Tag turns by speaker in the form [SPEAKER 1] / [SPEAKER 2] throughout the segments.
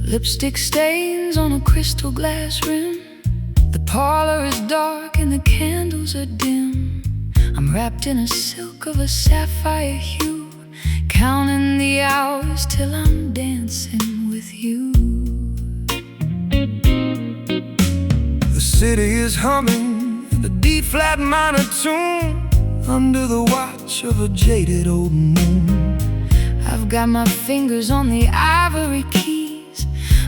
[SPEAKER 1] Lipstick stains on a crystal glass rim. The parlor is dark and the candles are dim. I'm wrapped in a silk of a sapphire hue, counting the hours till I'm dancing with you.
[SPEAKER 2] The city is humming a D-flat minor tune under the watch of a jaded old moon.
[SPEAKER 1] I've got my fingers on the ivory keys,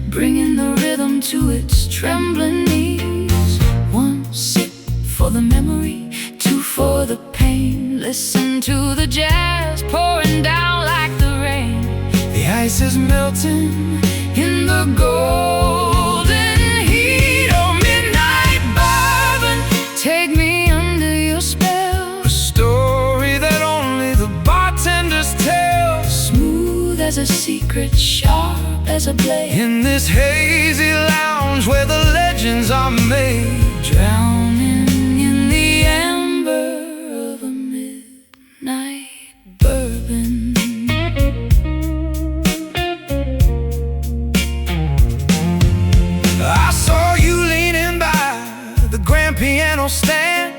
[SPEAKER 1] bringing the rhythm to its trembling knees. One sip for the memory, two for the pain. Listen to the jazz pouring down like the rain.
[SPEAKER 2] The ice is melting
[SPEAKER 1] In the golden heat of midnight bourbon, take me under your spell.
[SPEAKER 2] a story that only the bartenders tell.
[SPEAKER 1] Smooth as a secret, sharp as a blade.
[SPEAKER 2] In this hazy lounge where the legends are made,
[SPEAKER 1] Drowning in the amber of a midnight bourbon.
[SPEAKER 2] I saw you leaning by the grand piano stand,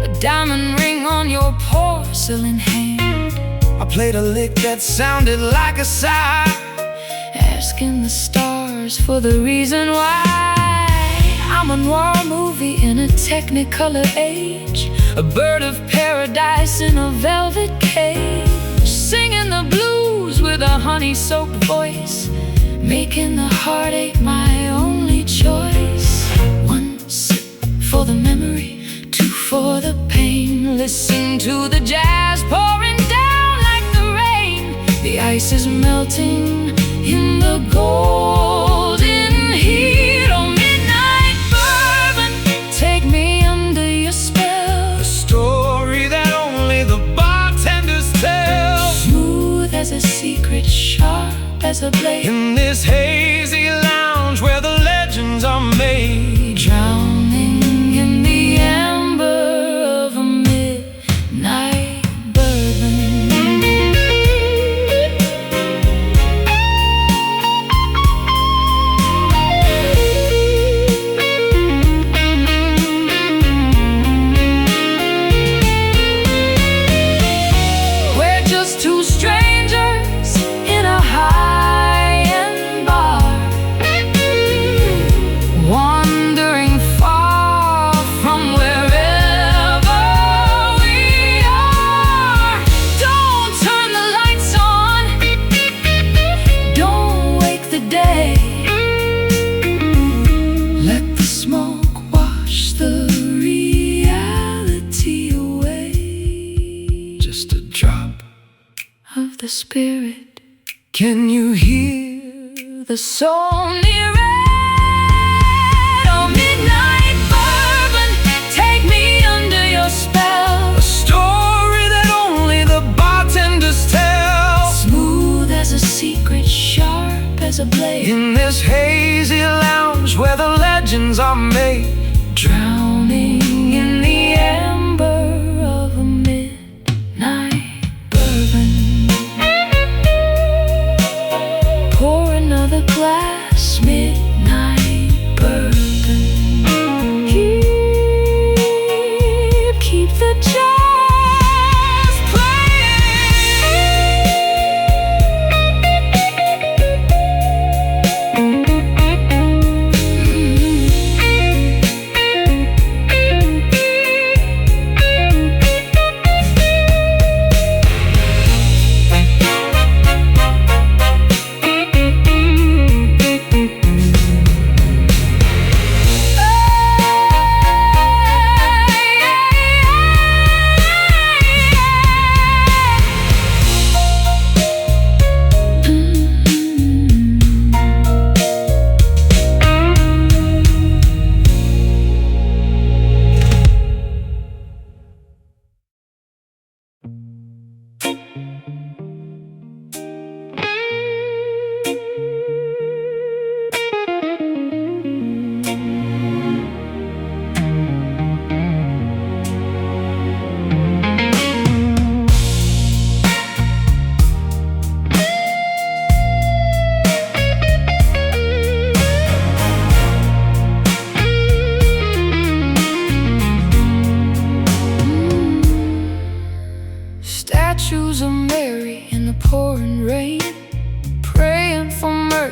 [SPEAKER 1] A diamond ring on your porcelain hand,
[SPEAKER 2] I played a lick that sounded like a sigh,
[SPEAKER 1] asking the stars for the reason why. I'm a noir movie in a technicolor age, a bird of paradise in a velvet cage, singing the blues with a honey-soaked voice, making the heartache my only choice. One sip for the memory, two for the pain. Listen to the jazz pouring down like the rain. The ice is melting in the golden heat of midnight bourbon, take me under your spell.
[SPEAKER 2] a story that only the bartenders tell.
[SPEAKER 1] Smooth as a secret, sharp as a blade.
[SPEAKER 2] In this hazy lounge where the legends are made,
[SPEAKER 1] Drowning in the amber of a midnight bourbon. We're just two strangers in a high-end bar, wandering far from wherever we are. Don't turn the lights on, don't wake the day. Let the smoke wash the reality away.
[SPEAKER 2] just a drop.
[SPEAKER 1] Of the spirit,
[SPEAKER 2] Can you hear
[SPEAKER 1] the soul near it. Oh, midnight bourbon, take me under your spell.
[SPEAKER 2] a story that only the bartenders tell?
[SPEAKER 1] Smooth as a secret, sharp as a blade.
[SPEAKER 2] In this hazy lounge where the legends are made,
[SPEAKER 1] Drowning in the amber of a midnight bourbon. Pour another glass, midnight bourbon. Keep the jazz playing.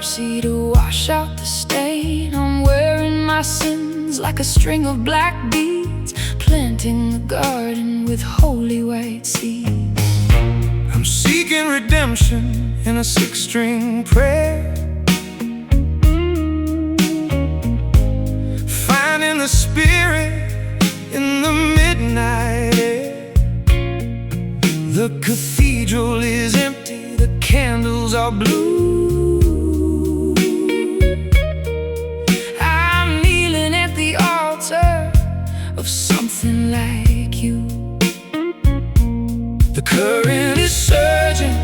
[SPEAKER 1] mercy to wash out the stain. I'm wearing my sins like a string of black beads, planting the garden with holy white seeds.
[SPEAKER 2] I'm seeking redemption in a six-string prayer, finding the spirit in the midnight air. The cathedral is empty, the candles are blue. I'm kneeling at the altar of something like you. The current is surging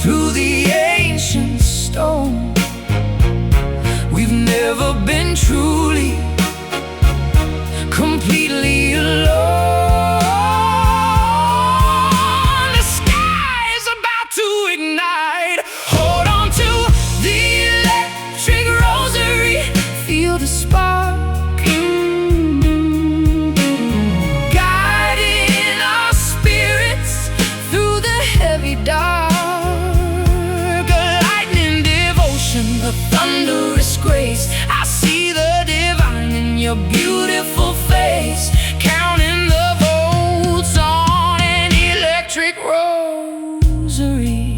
[SPEAKER 2] through the ancient stone. We've never been truly, completely alone. The sky is about to ignite. Hold on to the electric rosary, feel the spark. Guiding our spirits through the heavy dark. A lightning devotion, a thunderous grace. I see the divine in your beautiful face, counting the volts on an electric rosary.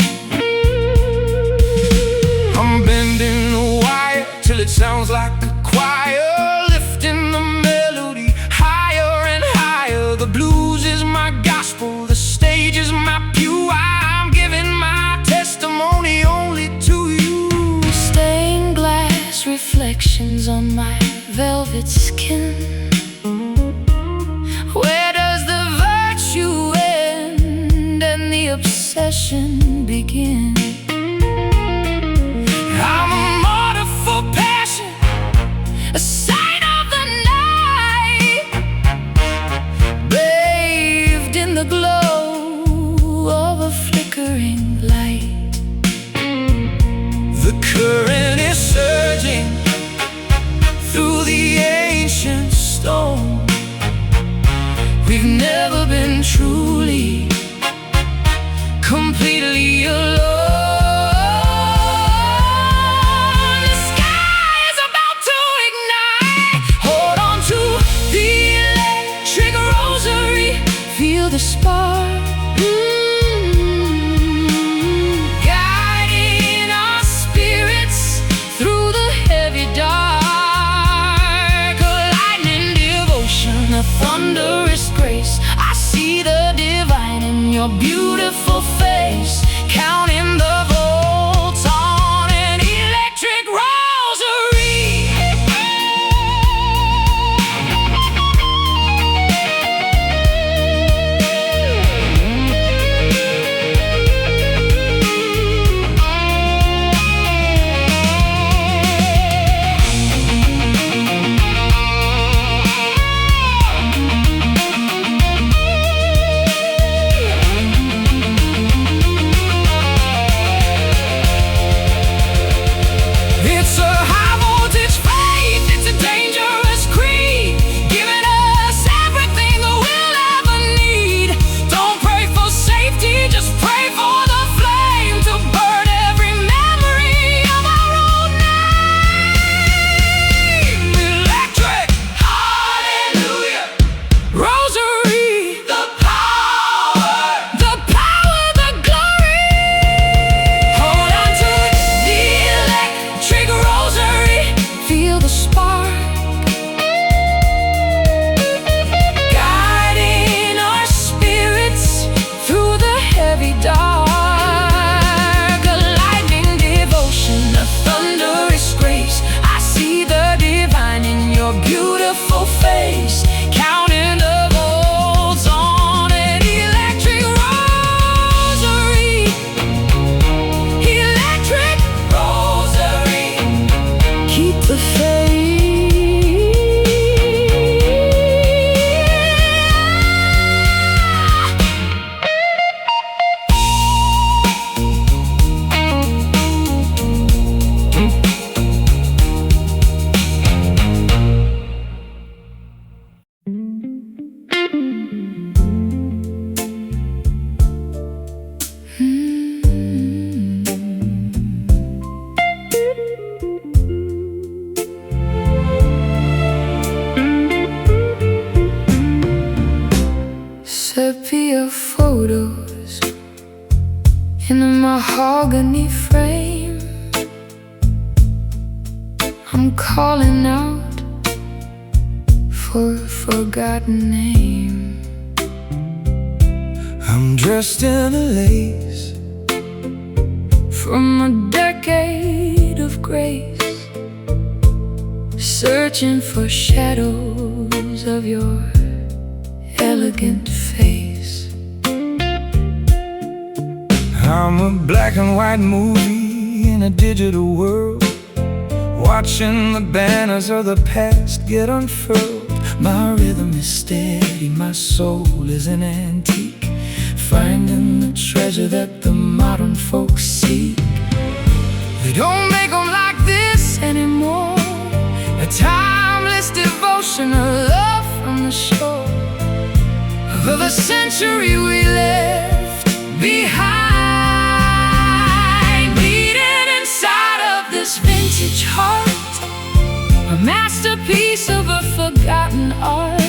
[SPEAKER 2] I'm bending the wire till it sounds like a choir, lifting the melody higher and higher. The blues is my gospel, the stage is my pew. I'm giving my testimony only to you.
[SPEAKER 1] Stained glass reflections on my velvet skin. Where does the virtue end and the obsession begin? I'm a martyr for passion, a sign of the night, bathed in the glow of a flickering light.
[SPEAKER 2] The current is surging through the ancient stone. We've never been truly, completely alone. The sky is about to ignite. Hold on to the electric rosary, feel the spark. Guiding our spirits through the heavy dark. A lightning devotion, a thunderous grace. I see the divine in your beautiful face, counting the volts on an electric rosary.
[SPEAKER 1] calling out for a forgotten name.
[SPEAKER 2] I'm dressed in a lace
[SPEAKER 1] from a decade of grace, searching for shadows of your elegant face.
[SPEAKER 2] I'm a black and white movie in a digital world, watching the banners of the past get unfurled. My rhythm is steady, my soul is an antique, finding the treasure that the modern folks seek. They don't make them like this anymore, a timeless devotion, a love from the shore of the century we left behind. Beating inside of this vintage heart, a masterpiece of a forgotten art,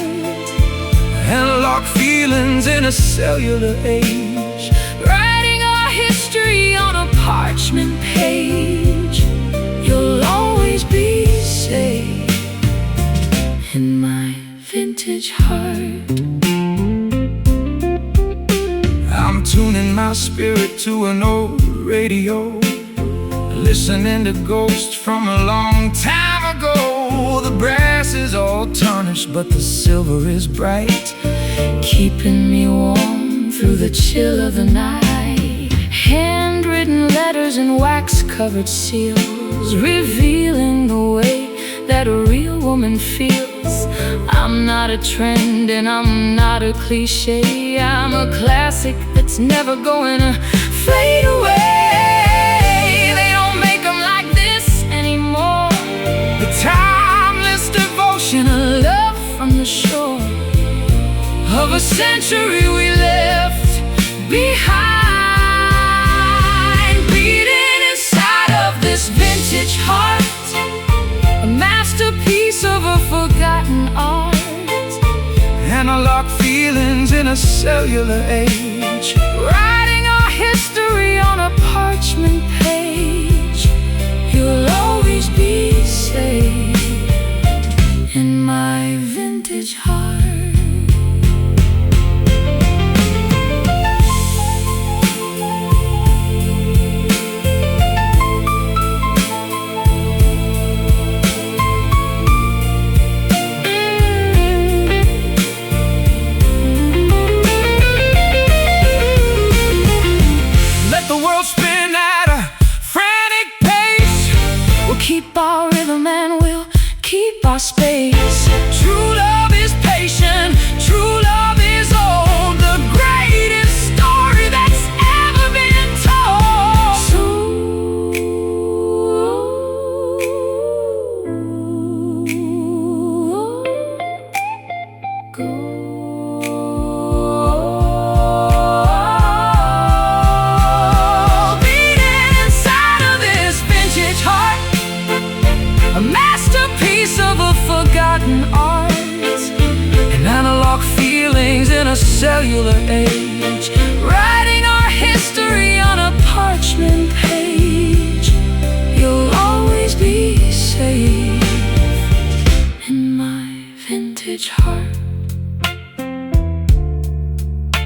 [SPEAKER 2] analog feelings in a cellular age,
[SPEAKER 1] writing our history on a parchment page. You'll always be safe in my vintage heart.
[SPEAKER 2] I'm tuning my spirit to an old radio, listening to ghosts from a long time ago. The brass is all tarnished, but the silver is bright,
[SPEAKER 1] keeping me warm through the chill of the night. Handwritten letters and wax-covered seals, revealing the way that a real woman feels. I'm not a trend and I'm not a cliche, I'm a classic that's never going to fade away. They don't make them like this anymore,
[SPEAKER 2] the timeless devotion,
[SPEAKER 1] a love from the shore of a century we left behind. Beating inside of this vintage heart, a masterpiece of a forgotten art,
[SPEAKER 2] analog feelings in a cellular age,
[SPEAKER 1] writing our history on a parchment page. You'll always be safe in my vintage heart. Keep our rhythm and we'll keep our space.
[SPEAKER 2] True love is patient, true love is old, the greatest story that's ever been told.
[SPEAKER 1] So go. Beating inside of this vintage heart, a masterpiece of a forgotten art,
[SPEAKER 2] and analog feelings in a cellular age,
[SPEAKER 1] writing our history on a parchment page. You'll always be safe in my vintage heart.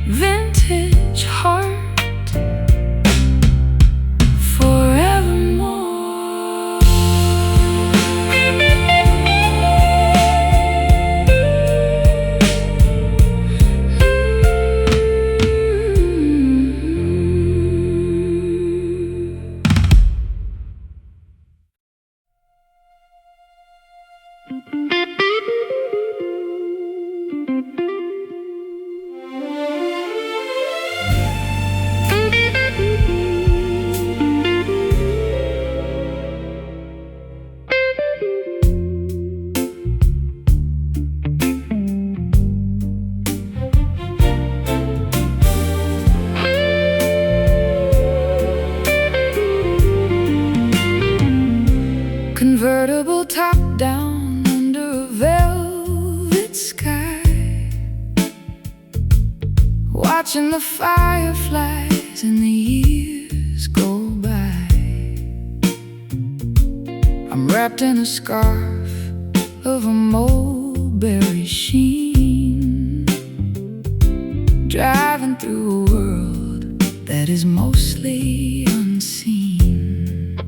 [SPEAKER 1] Vintage heart. Convertible top down under a velvet sky, watching the fireflies and the years go by. I'm wrapped in a scarf of a mulberry sheen, driving through a world that is mostly unseen.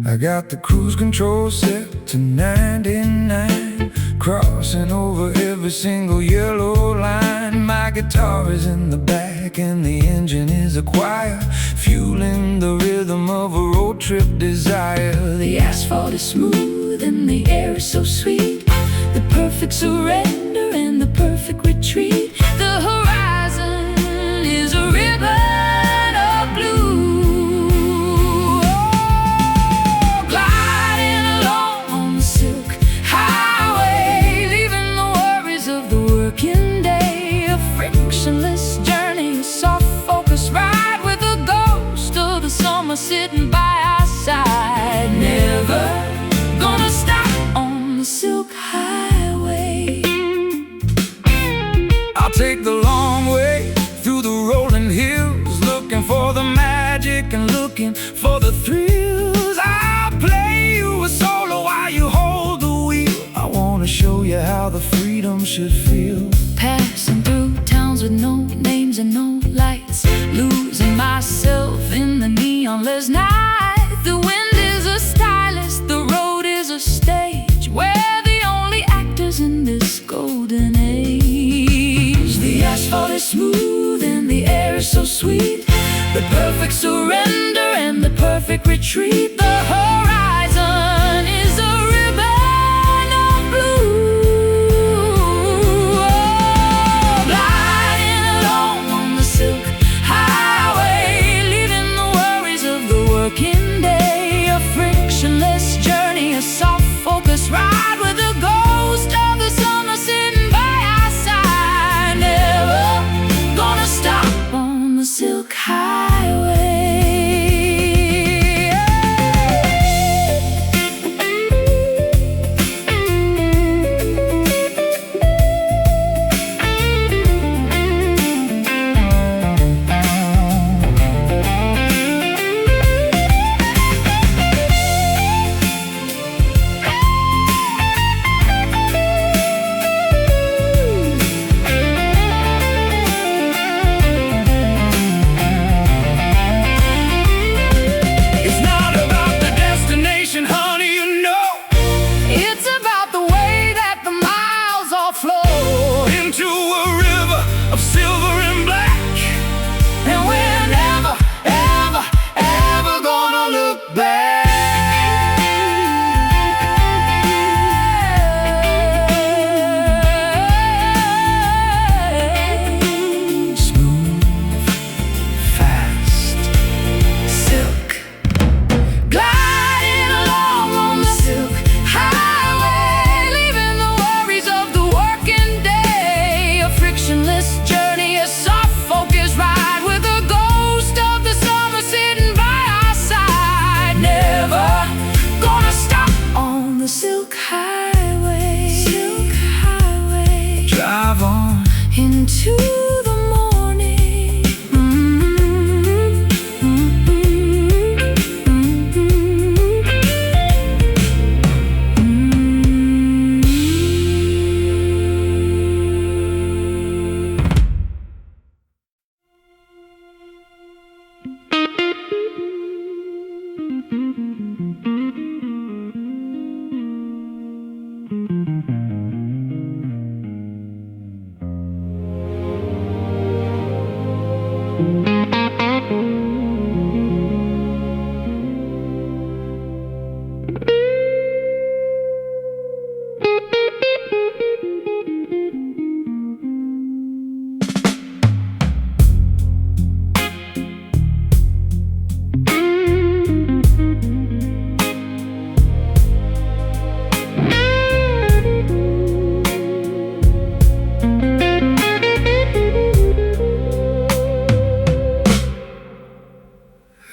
[SPEAKER 2] I got the cruise control set to 99, crossing over every single yellow line. My guitar is in the back and the engine is a choir, fueling the rhythm of a road trip desire.
[SPEAKER 1] The asphalt is smooth and the air is so sweet, the perfect surrender and the perfect retreat. The horizon is a ribbon of blue, oh, gliding along on the silk highway, leaving the worries of the working day. A frictionless journey, a soft focus ride with a ghost of the summer sitting by our side. Never gonna stop on the silk highway.
[SPEAKER 2] I'll take the long way through the rolling hills, looking for the magic and looking for the thrills. I'll play you a solo while you hold the wheel. I wanna show you how the freedom should feel.
[SPEAKER 1] Passing through towns with no names and no lights, losing myself in the neonless night. The wind is a stylist, the road is a stage, we're the only actors in this golden age. The asphalt is smooth and the air is so sweet, the perfect surrender and the perfect retreat. The horizon is a ribbon of blue, oh, gliding along on the silk highway, leaving the worries of the working day. A frictionless journey, a soft focus ride with a ghost of the summer sitting by our side. Never gonna stop on the silk highway.
[SPEAKER 2] It's not about the destination, honey, you know.
[SPEAKER 1] It's about the way that the miles all flow
[SPEAKER 2] Into a river of silver and black,
[SPEAKER 1] and we're never, ever, ever gonna look back.
[SPEAKER 2] smooth, fast.
[SPEAKER 1] Silk, gliding along on the silk highway, leaving the worries of the working day. A frictionless journey, a soft focus ride with a ghost of the summer sitting by our side. Never gonna stop on the silk highway. Silk highway,
[SPEAKER 2] Drive on.
[SPEAKER 1] into the morning.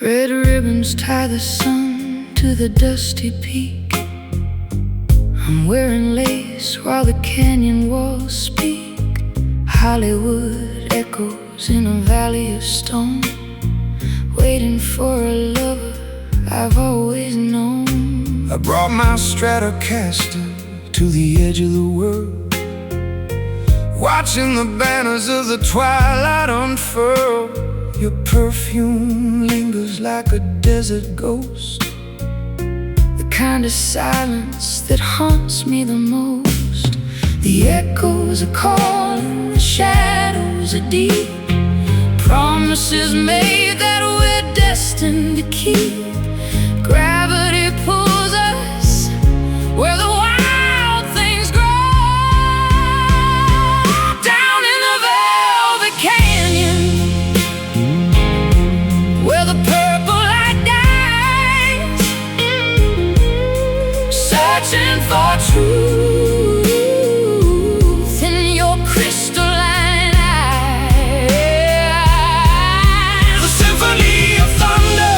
[SPEAKER 1] Red ribbons tie the sun to the dusty peak. I'm wearing lace while the canyon walls speak. Hollywood echoes in a valley of stone, waiting for a lover I've always known.
[SPEAKER 2] I brought my Stratocaster to the edge of the world, watching the banners of the twilight unfurl. Your perfume lingers like a desert ghost,
[SPEAKER 1] The kind of silence that haunts me the most. The echoes are calling, the shadows are deep, promises made that we're destined to keep. Gravity pulls us where the wild things grow. Down in the velvet canyon, where the purple light dies, searching for truth in your crystalline eyes.
[SPEAKER 2] the symphony of thunder,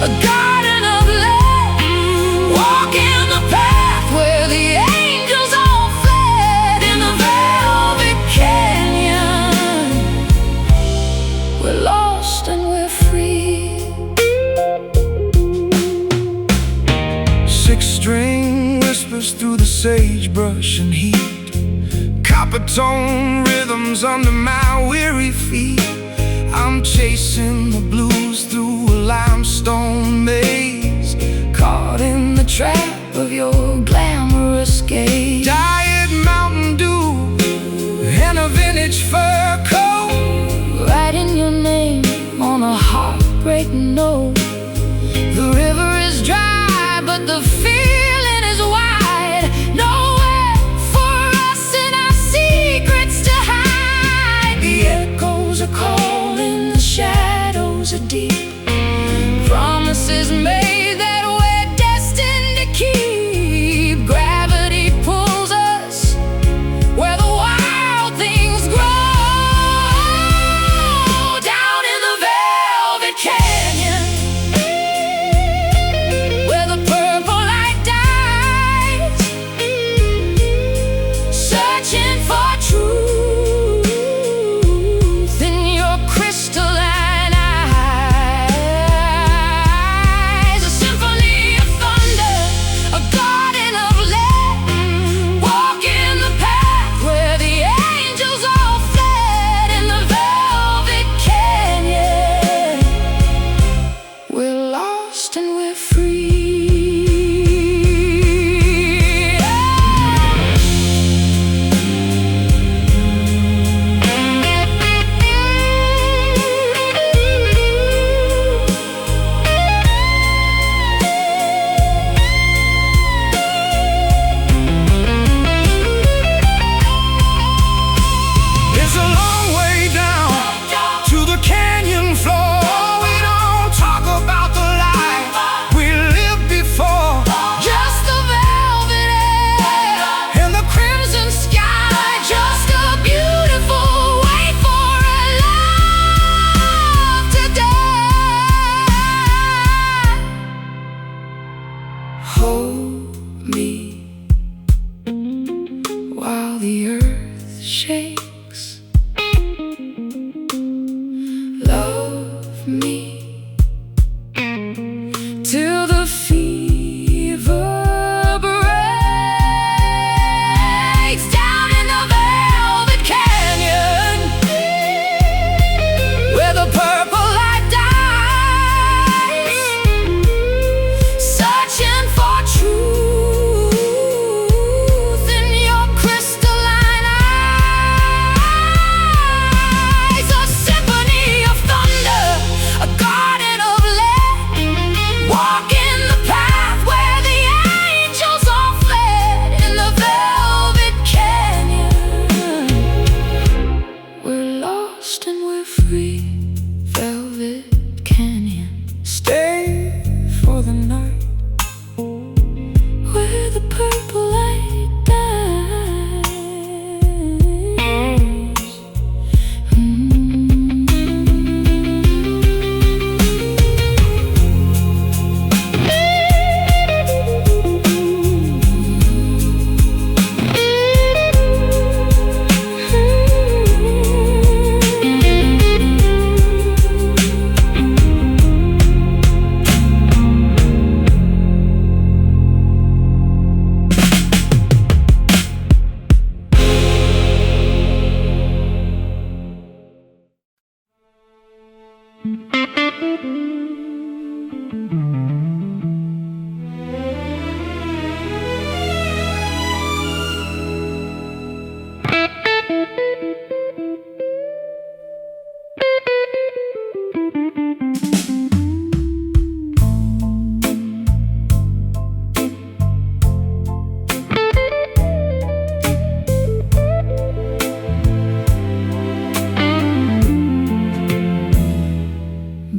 [SPEAKER 1] A garden of love, walking the path where the angels all fled. In the velvet canyon, we're lost and we're free.
[SPEAKER 2] six-string whispers through the sagebrush and heat, copper tone rhythms under my weary feet. I'm chasing the blues through a limestone maze,
[SPEAKER 1] Caught in the trap of your glamorous gaze.
[SPEAKER 2] Diet Mountain Dew and a vintage fur coat.
[SPEAKER 1] Writing your name on a heartbreaking note. The river is dry, but the feeling is wide. Nowhere for us and our secrets to hide. The echoes are calling, the shadows are deep, promises made that we're destined to keep. Gravity pulls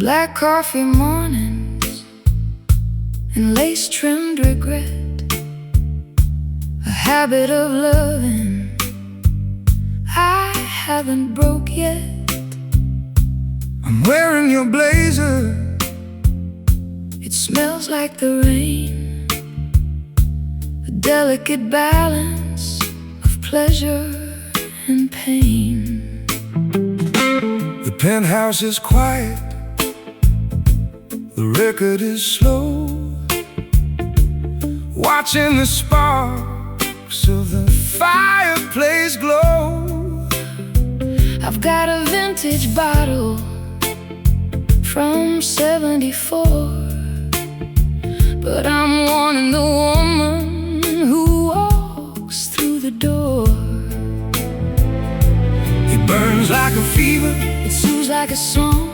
[SPEAKER 1] black coffee mornings and lace-trimmed regret, a habit of loving I haven't broke yet.
[SPEAKER 2] I'm wearing your blazer,
[SPEAKER 1] it smells like the rain, a delicate balance of pleasure and pain.
[SPEAKER 2] The penthouse is quiet, the record is slow, watching the sparks of the fireplace glow.
[SPEAKER 1] I've got a vintage bottle from '74, but I'm wanting the woman who walks through the door.
[SPEAKER 2] It burns like a fever,
[SPEAKER 1] It soothes like a song.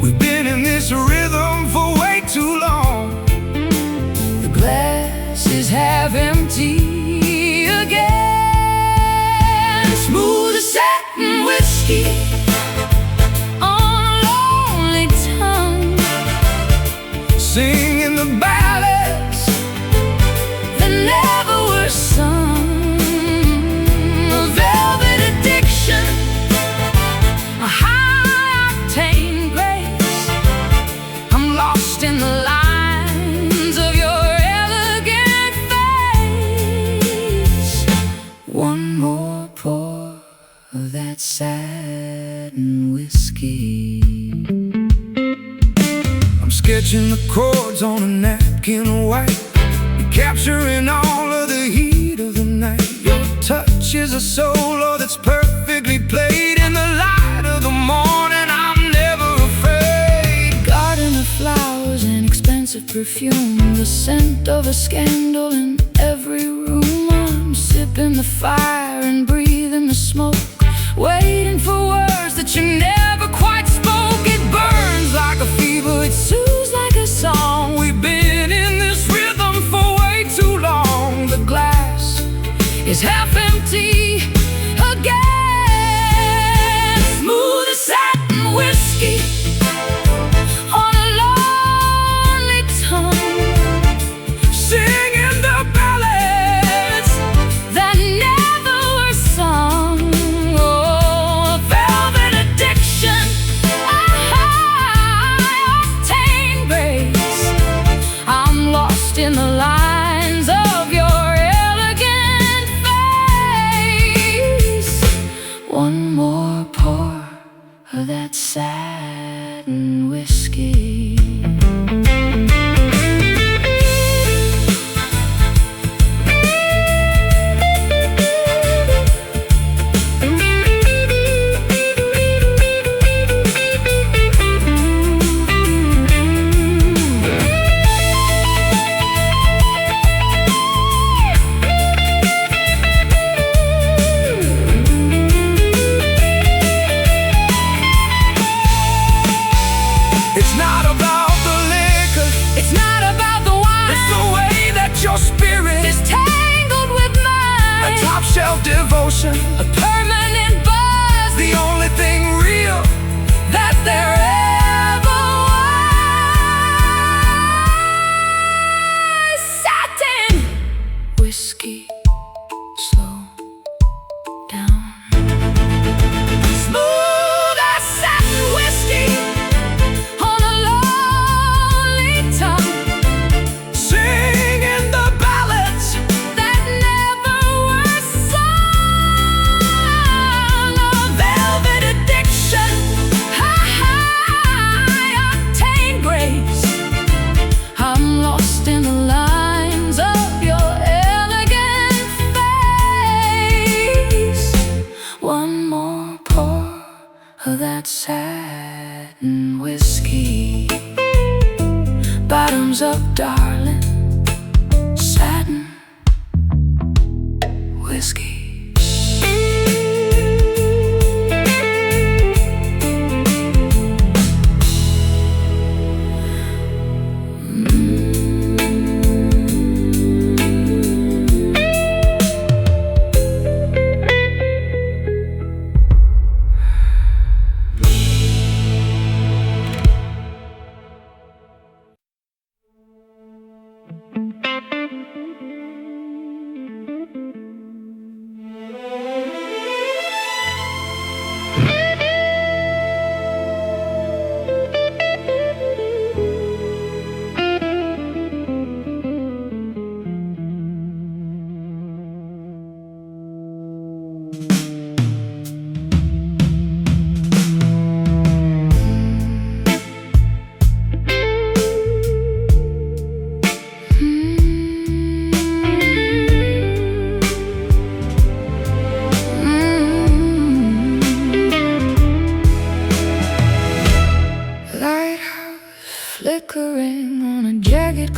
[SPEAKER 2] we've been in this rhythm for way too long.
[SPEAKER 1] The glass is half empty again. Smooth as satin whiskey on a lonely tongue,
[SPEAKER 2] Singing the ballads
[SPEAKER 1] that never were sung. A velvet addiction, a high-octane grace. I'm lost in the lines of your elegant face. One more pour of that satin whiskey.
[SPEAKER 2] I'm sketching the chords on a napkin of white, you're capturing all of the heat of the night. Your touch is a solo that's perfectly played in the light of the morning. I'm never afraid.
[SPEAKER 1] Garden of flowers and expensive perfume, the scent of a scandal in every room. I'm sipping the fire and breathing the smoke, waiting for words that you never quite spoke. It burns like a fever, it soothes like a song.
[SPEAKER 2] We've been in this rhythm for way too long.
[SPEAKER 1] The glass is half empty again. Smooth as satin whiskey on a lonely tongue,
[SPEAKER 2] Singing the ballads
[SPEAKER 1] that never were sung. Oh, a velvet addiction, a high-octane grace. I'm lost in the lines of your elegant face. One more pour of that satin whiskey.
[SPEAKER 2] It's not about the liquor,
[SPEAKER 1] It's not about the wine,
[SPEAKER 2] it's the way that your spirit
[SPEAKER 1] it's tangled with
[SPEAKER 2] a
[SPEAKER 1] mine.
[SPEAKER 2] top shelf devotion,
[SPEAKER 1] A permanent buzz,
[SPEAKER 2] the only thing real
[SPEAKER 1] that there ever was. Satin whiskey, slow down. Smooth as satin whiskey on a lonely tongue,
[SPEAKER 2] singing the ballads
[SPEAKER 1] that never were sung. A velvet addiction, high-octane grace. I'm lost in the lines of your elegant face. One more pour of that satin whiskey. Bottoms up, darling. Satin whiskey.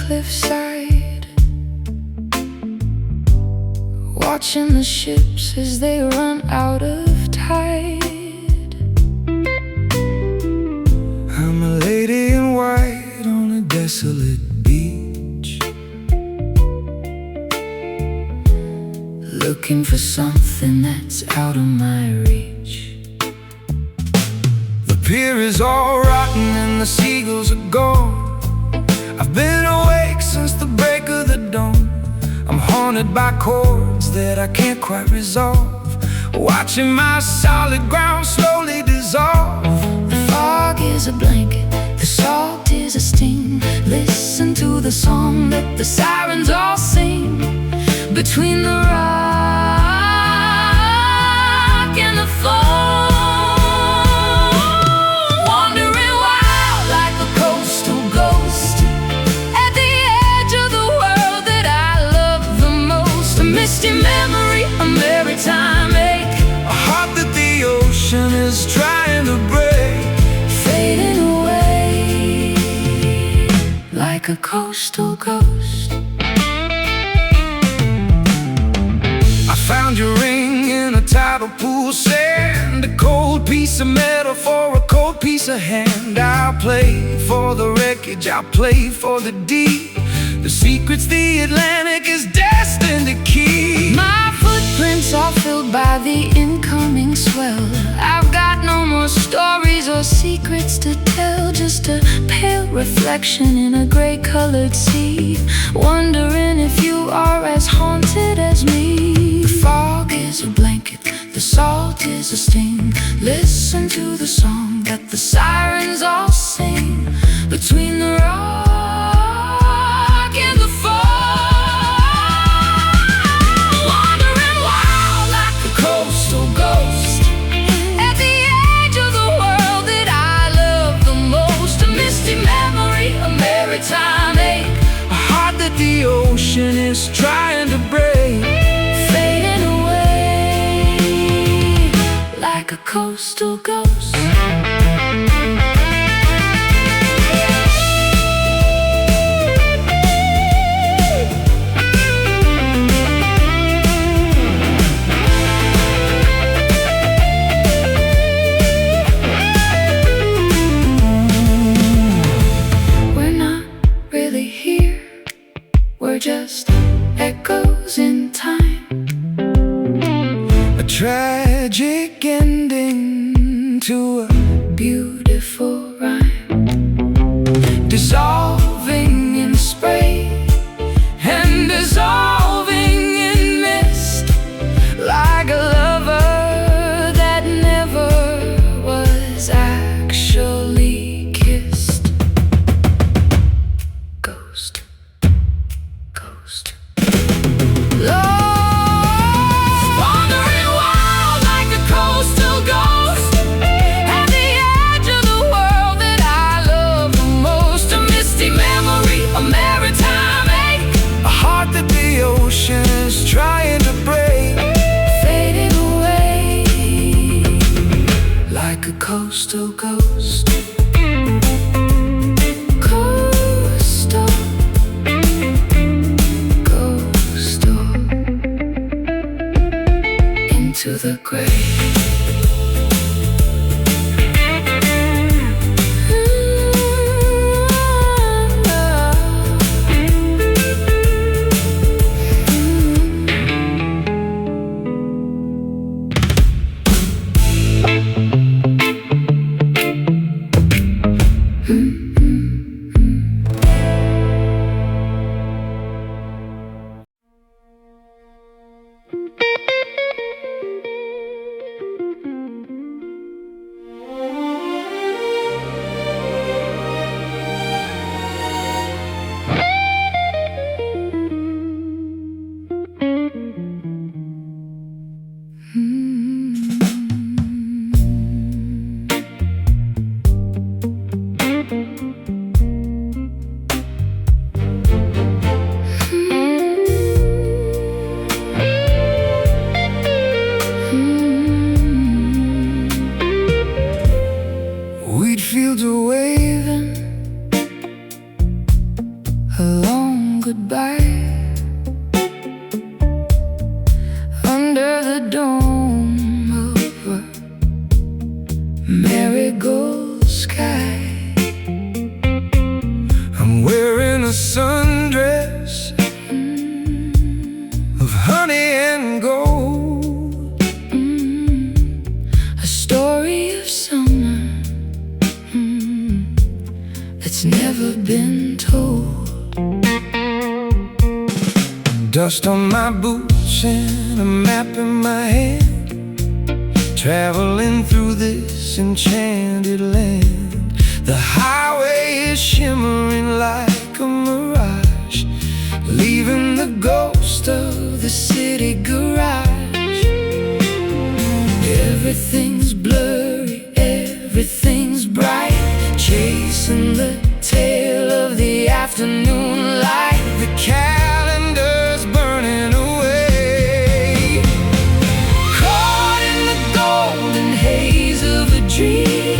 [SPEAKER 1] cliffside, watching the ships as they run out of tide.
[SPEAKER 2] I'm a lady in white on a desolate beach,
[SPEAKER 1] looking for something that's out of my reach.
[SPEAKER 2] The pier is all rotten and the seagulls are gone. I've been awake since the break of the dawn. I'm haunted by chords that I can't quite resolve, watching my solid ground slowly dissolve.
[SPEAKER 1] The fog is a blanket, the salt is a sting. Listen to the song that the sirens all sing. Between the rock and the foam, wandering wild like a coastal ghost, at the edge of the world that I love the most. A misty memory, a maritime ache,
[SPEAKER 2] A heart that the ocean is trying to break,
[SPEAKER 1] fading away like a coastal ghost.
[SPEAKER 2] I found your ring in a tidal pool sand, a cold piece of metal for a cold piece of hand. I'll play for the wreckage, I'll play for the deep, the secrets the Atlantic is destined to keep.
[SPEAKER 1] My footprints are filled by the incoming swell. I've got no more stories or secrets to tell, just a pale reflection in a gray-colored sea, wondering if you are as haunted as me. The fog is a blanket, the salt is a sting. Listen to the song that the sirens all sing. Between the rock and the foam, wandering wild like a coastal ghost, at the edge of the world that I love the most. A misty memory, a maritime ache,
[SPEAKER 2] A heart that the ocean is trying to break,
[SPEAKER 1] fading away like a coastal ghost. We're not really here, we're just echoes in time.
[SPEAKER 2] a tragic ending to a
[SPEAKER 1] Beautiful rhyme,
[SPEAKER 2] dissolving in spray and dissolving in mist, like a lover that never was actually kissed.
[SPEAKER 1] ghost, ghost.
[SPEAKER 2] Wandering wild like a coastal ghost, at the edge of the world that I love the most. A misty memory, a maritime ache, a heart that the ocean is trying to break,
[SPEAKER 1] Fading away like a coastal ghost. Coastal, coastal, into the grave. goodbye under the dome of a marigold sky.
[SPEAKER 2] I'm wearing a sundress of honey and gold,
[SPEAKER 1] a story of summer that's never been told.
[SPEAKER 2] Dust on my boots and a map in my hand, traveling through this enchanted land. The highway is shimmering like a mirage, leaving the ghost of the city garage. Everything's blurry, everything's bright, chasing the tail of the afternoon light. The calendar's burning away, caught in the golden haze of a dream.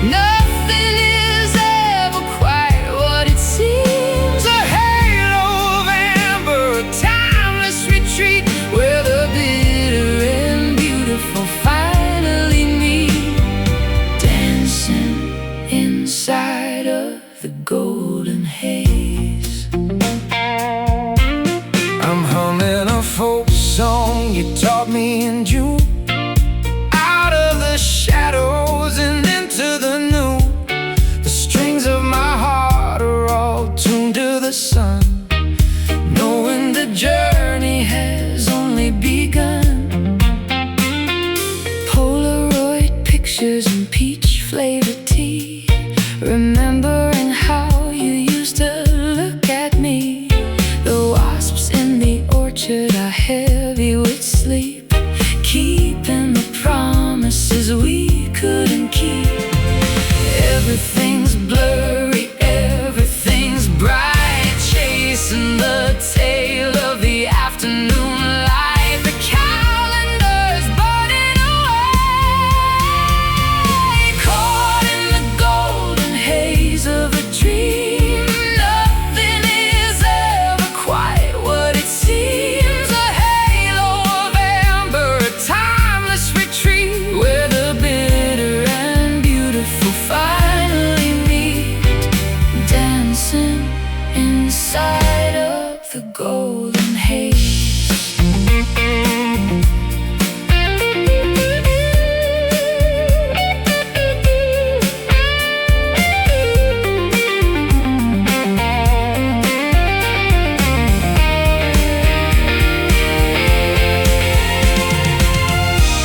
[SPEAKER 2] Nothing is ever quite what it seems. A halo of amber, a timeless retreat,
[SPEAKER 1] Where the bitter and beautiful finally meet, dancing inside of the golden haze.
[SPEAKER 2] I'm humming a folk song you taught me in June, out of the shadows and into the noon. The strings of my heart are all tuned to the sun,
[SPEAKER 1] Knowing the journey has only begun. Polaroid pictures and peach-flavored tea, remembering how you used to look at me. The wasps in the orchard are heavy with sleep, keeping the promises we couldn't keep. Everything's blurry, everything's bright, chasing the tail of the afternoon light. The calendar's burning away, caught in the golden haze of a dream. Nothing is ever quite what it seems. A halo of amber, a timeless retreat, where the bitter and beautiful finally meet, dancing inside of the golden haze.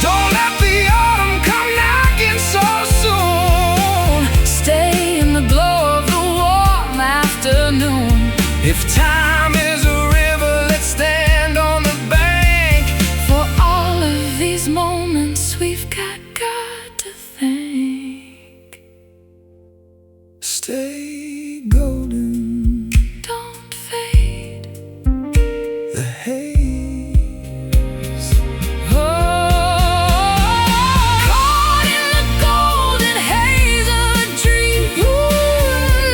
[SPEAKER 2] Don't let the autumn come knocking so soon.
[SPEAKER 1] Stay in the glow of the warm afternoon.
[SPEAKER 2] If time is a river, let's stand on the bank.
[SPEAKER 1] For all of these moments we've got God to thank.
[SPEAKER 2] Stay golden,
[SPEAKER 1] Don't fade.
[SPEAKER 2] the haze.
[SPEAKER 1] Caught in the golden haze of a dream.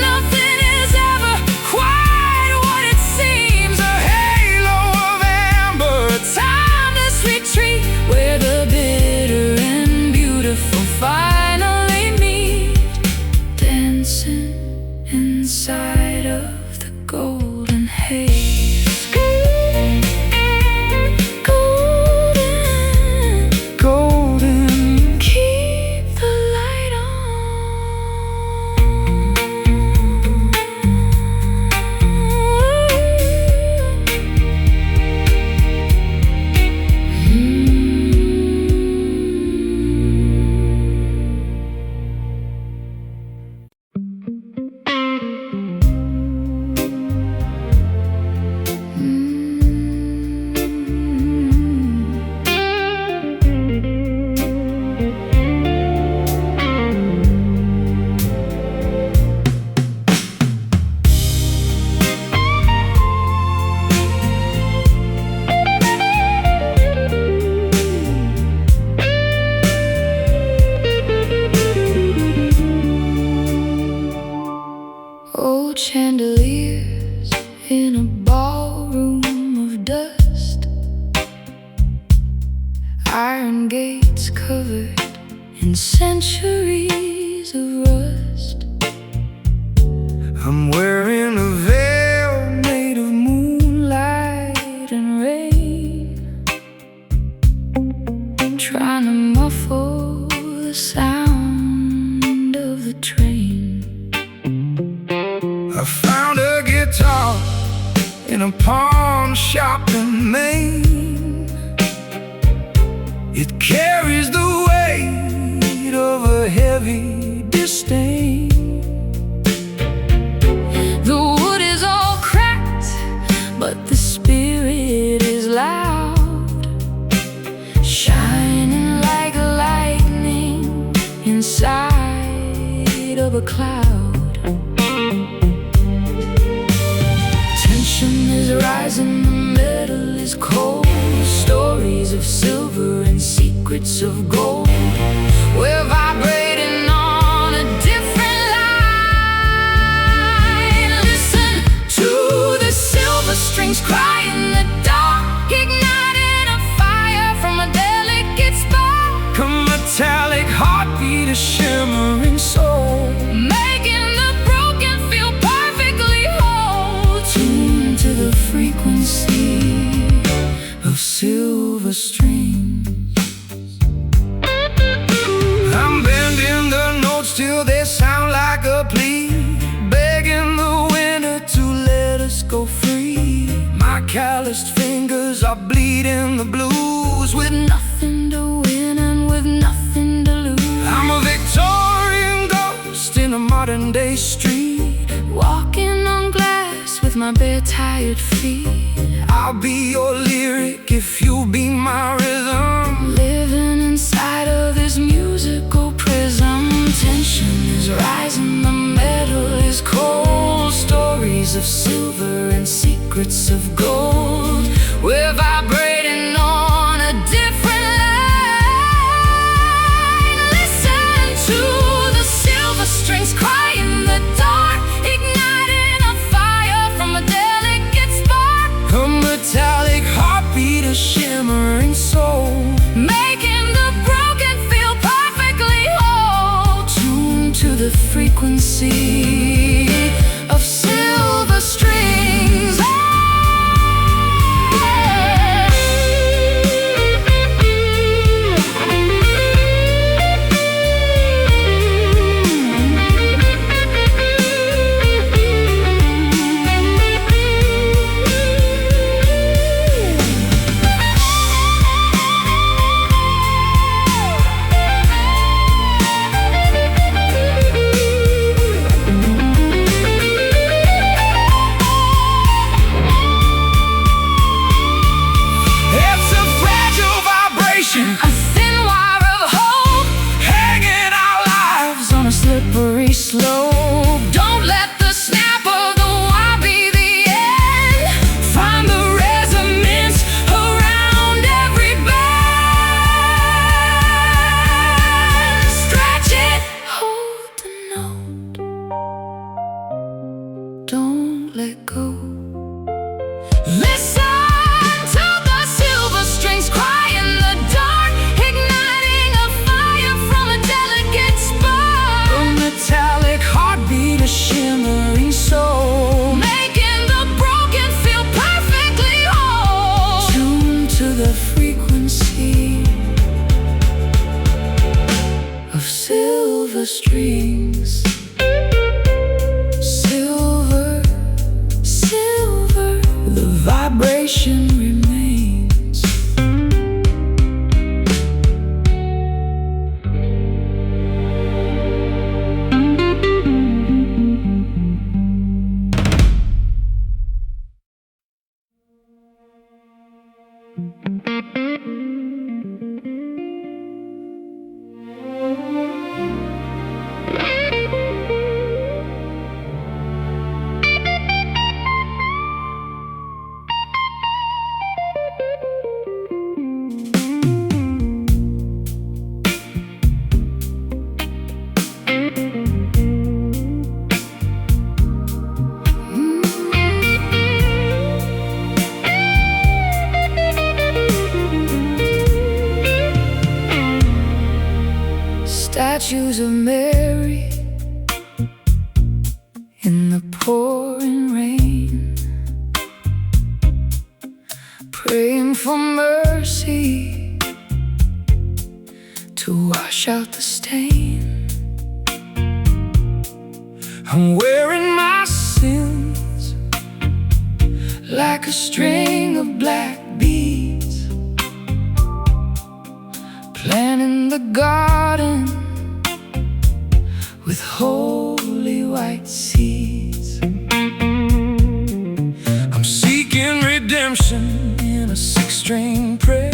[SPEAKER 1] Nothing is ever quite what it seems.
[SPEAKER 2] A halo of amber, a
[SPEAKER 1] Timeless retreat, where the bitter and beautiful finally meet, dancing inside of the golden haze. Golden,
[SPEAKER 2] golden.
[SPEAKER 1] keep the light on. ballroom of dust, iron gates covered in centuries of rust.
[SPEAKER 2] I'm wearing a veil made of moonlight and rain,
[SPEAKER 1] trying to muffle the sound of the train.
[SPEAKER 2] I found a guitar in a pawn shop in Maine. It carries the weight of a heavy disdain.
[SPEAKER 1] The wood is all cracked, but the spirit is loud, shining like lightning inside of a cloud. Tension is rising, the metal is cold. Stories of silver and secrets of gold. We're vibrating on a different line. Listen to the silver strings cry in the dark, igniting a fire from a delicate spark.
[SPEAKER 2] A metallic heartbeat, a shimmering soul,
[SPEAKER 1] Making the broken feel perfectly whole. Tuned to the frequency of silver strings.
[SPEAKER 2] I'm bending the notes till they sound like a plea, begging the winter to let us go free. My calloused fingers are bleeding the blues with
[SPEAKER 1] Nothing to win and with nothing to lose.
[SPEAKER 2] I'm a Victorian ghost in a modern day street,
[SPEAKER 1] Walking on glass with my bare tired feet.
[SPEAKER 2] I'll be your lyric if you'll be my rhythm.
[SPEAKER 1] Living inside of this musical prism. Tension is rising, the metal is cold. Stories of silver and secrets of gold. We're vibrating on a different line. Listen to the silver strings cry in the dark, igniting a fire from a delicate spark.
[SPEAKER 2] A metallic heartbeat, a shimmering soul,
[SPEAKER 1] Making the broken feel perfectly whole. Tuned to the frequency of silver strings.
[SPEAKER 2] it's a fragile vibration,
[SPEAKER 1] A thin wire of hope
[SPEAKER 2] hanging our lives
[SPEAKER 1] on a slippery slope. Don't let the snap of the wire be the end. Find the resonance around every bend. Stretch it, hold the note. Don't let go. Listen to the silver strings cry in the dark, igniting a fire from a delicate spark.
[SPEAKER 2] a metallic heartbeat, a shimmering soul,
[SPEAKER 1] Making the broken feel perfectly whole. Tuned to the frequency of silver strings. Silver, silver, the vibration remains. statues of Mary in the pouring rain, praying for mercy to wash out the stain. I'm wearing my sins like a string of black beads, planting the garden with holy white seeds. I'm seeking redemption in a six-string prayer,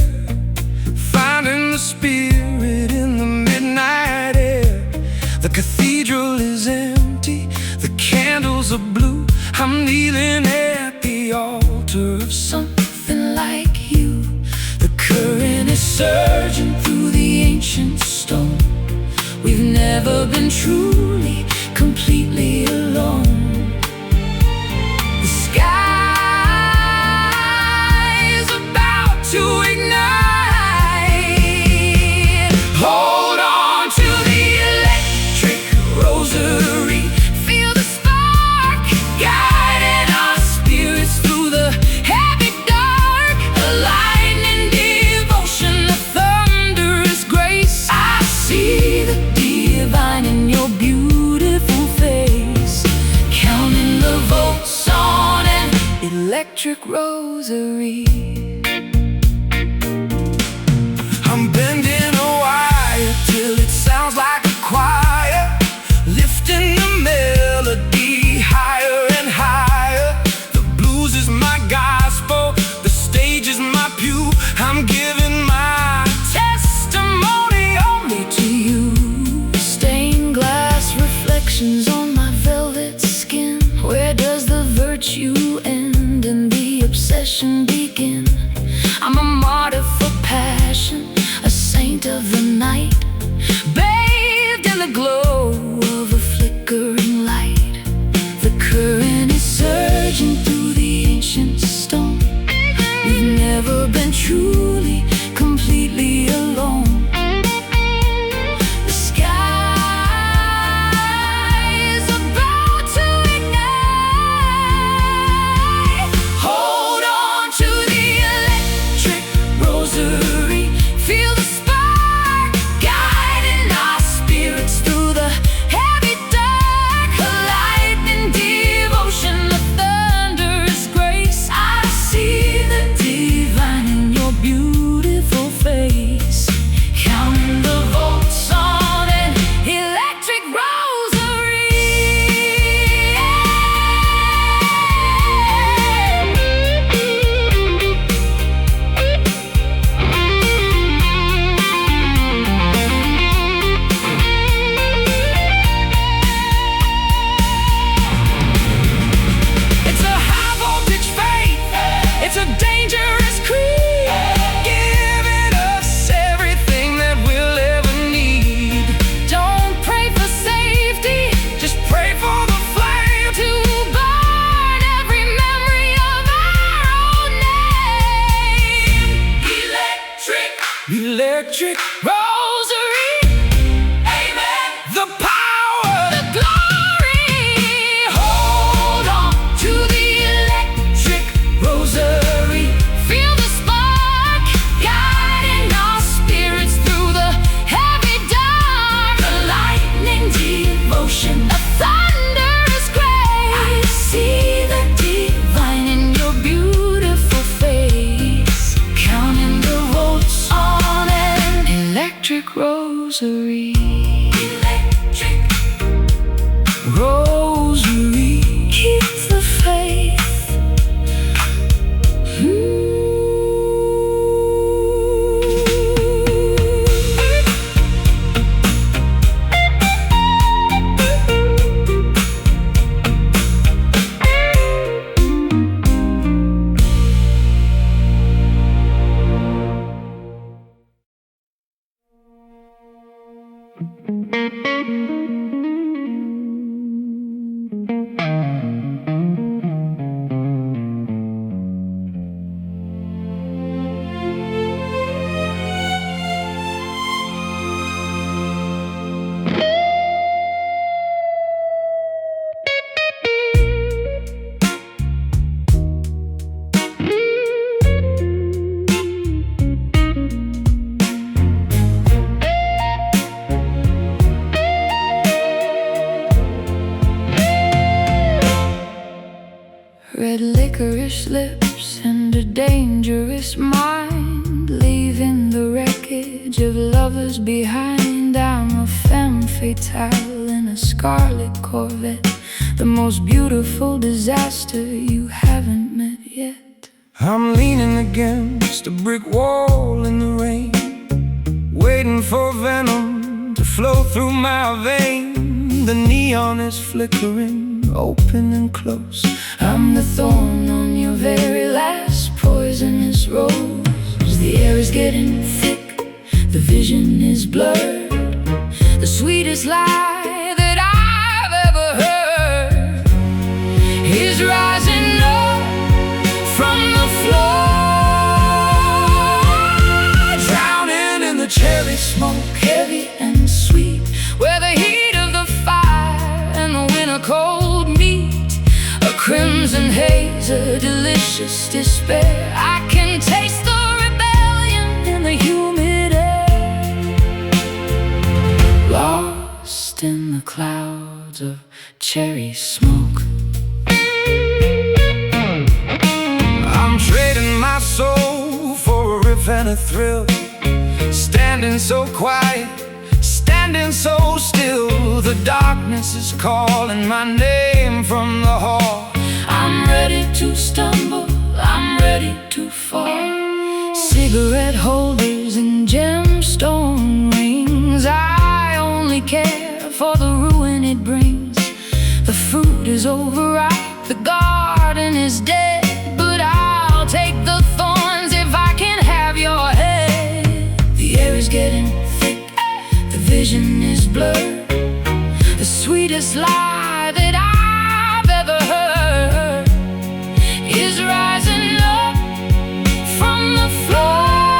[SPEAKER 1] finding the spirit in the midnight air. The cathedral is empty, the candles are blue. I'm kneeling at the altar of something like you. The current is surging through the ancient stone. We've never been truly, completely alone. The sky is about to ignite. Hold on to the electric rosary. Feel the spark guiding our spirits through the heavy dark. A lightning devotion, a thunderous grace. I see the divine in your beautiful face, counting the volts on an electric rosary. I'm bending a wire till it sounds like a choir, lifting the melody higher and higher. The blues is my gospel, the stage is my pew. I'm giving my testimony only to you. Stained glass reflections on my velvet skin. Where does the virtue end and the obsession begin? I'm a martyr for passion, a saint of the night, bathed in the glow of a flickering light. The current is surging through the ancient stone. We've never been truly, completely alone. The sky is about to ignite. Hold on to the electric rosary. Feel the spark guiding our spirits through the heavy dark. A lightning devotion, a thunderous grace. I see the divine in your beautiful face, counting the volts on an electric rosary. It's a high voltage faith, it's a dangerous creed, giving us everything that we'll ever need. Don't pray for safety, just pray for the flame to burn every memory of our own name. Electric rosary. Amen. The power, the glory. Hold on to the electric rosary. Feel the spark guiding our spirits through the heavy dark. A lightning devotion, a thunderous grace. I see the divine in your beautiful face, counting the volts on an electric rosary. Electric rosary. Keep the faith. and a dangerous mind, leaving the wreckage of lovers behind. I'm a femme fatale in a Scarlet Corvette, the most beautiful disaster you haven't met yet.
[SPEAKER 2] I'm leaning against a brick wall in the rain, waiting for venom to flow through my vein. The neon is flickering, open and close.
[SPEAKER 1] I'm the thorn on your very last poisonous rose. The air is getting thick, the vision is blurred. The sweetest lie that I've ever heard is rising up from the floor, drowning in the cherry smoke, heavy and sweet, where the heat of the fire and the winter cold meet. A crimson haze, a delicious despair. I can taste the rebellion in the humid air, lost in the clouds of cherry smoke.
[SPEAKER 2] I'm trading my soul for a riff and a thrill, standing so quiet, standing so still. The darkness is calling my name from the hall.
[SPEAKER 1] I'm ready to stumble, I'm ready to fall. Cigarette holders and gemstone rings, I only care for the ruin it brings. The fruit is overripe, the garden is dead, but I'll take the thorns if I can have your head. The air is getting thick, the vision is blurred. The sweetest lie that I've ever heard is rising up from the floor,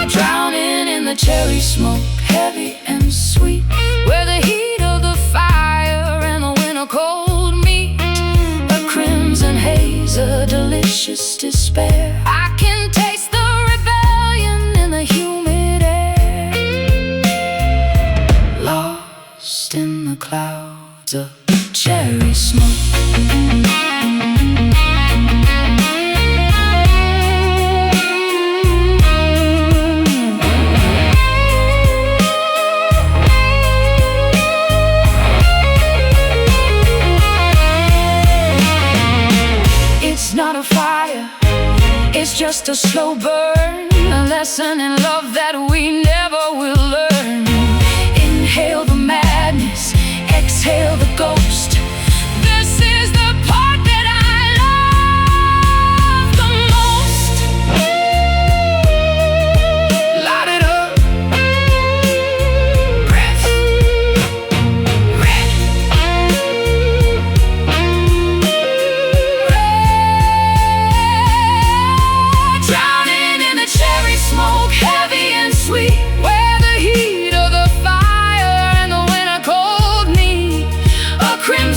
[SPEAKER 1] drowning in the cherry smoke, heavy and sweet, where the heat of the fire and the winter cold meet. A crimson haze, a delicious despair. I can taste the rebellion in the humid air, lost in the clouds of cherry smoke. It's not a fire, it's just a slow burn, a lesson in love that we never will learn. Inhale the madness, exhale the ghost. This is the part that I love the most.
[SPEAKER 2] Light it up,
[SPEAKER 1] Breath, red, drowning in the cherry smoke, heavy and sweet, where the heat of the fire and the winter cold meet. A crimson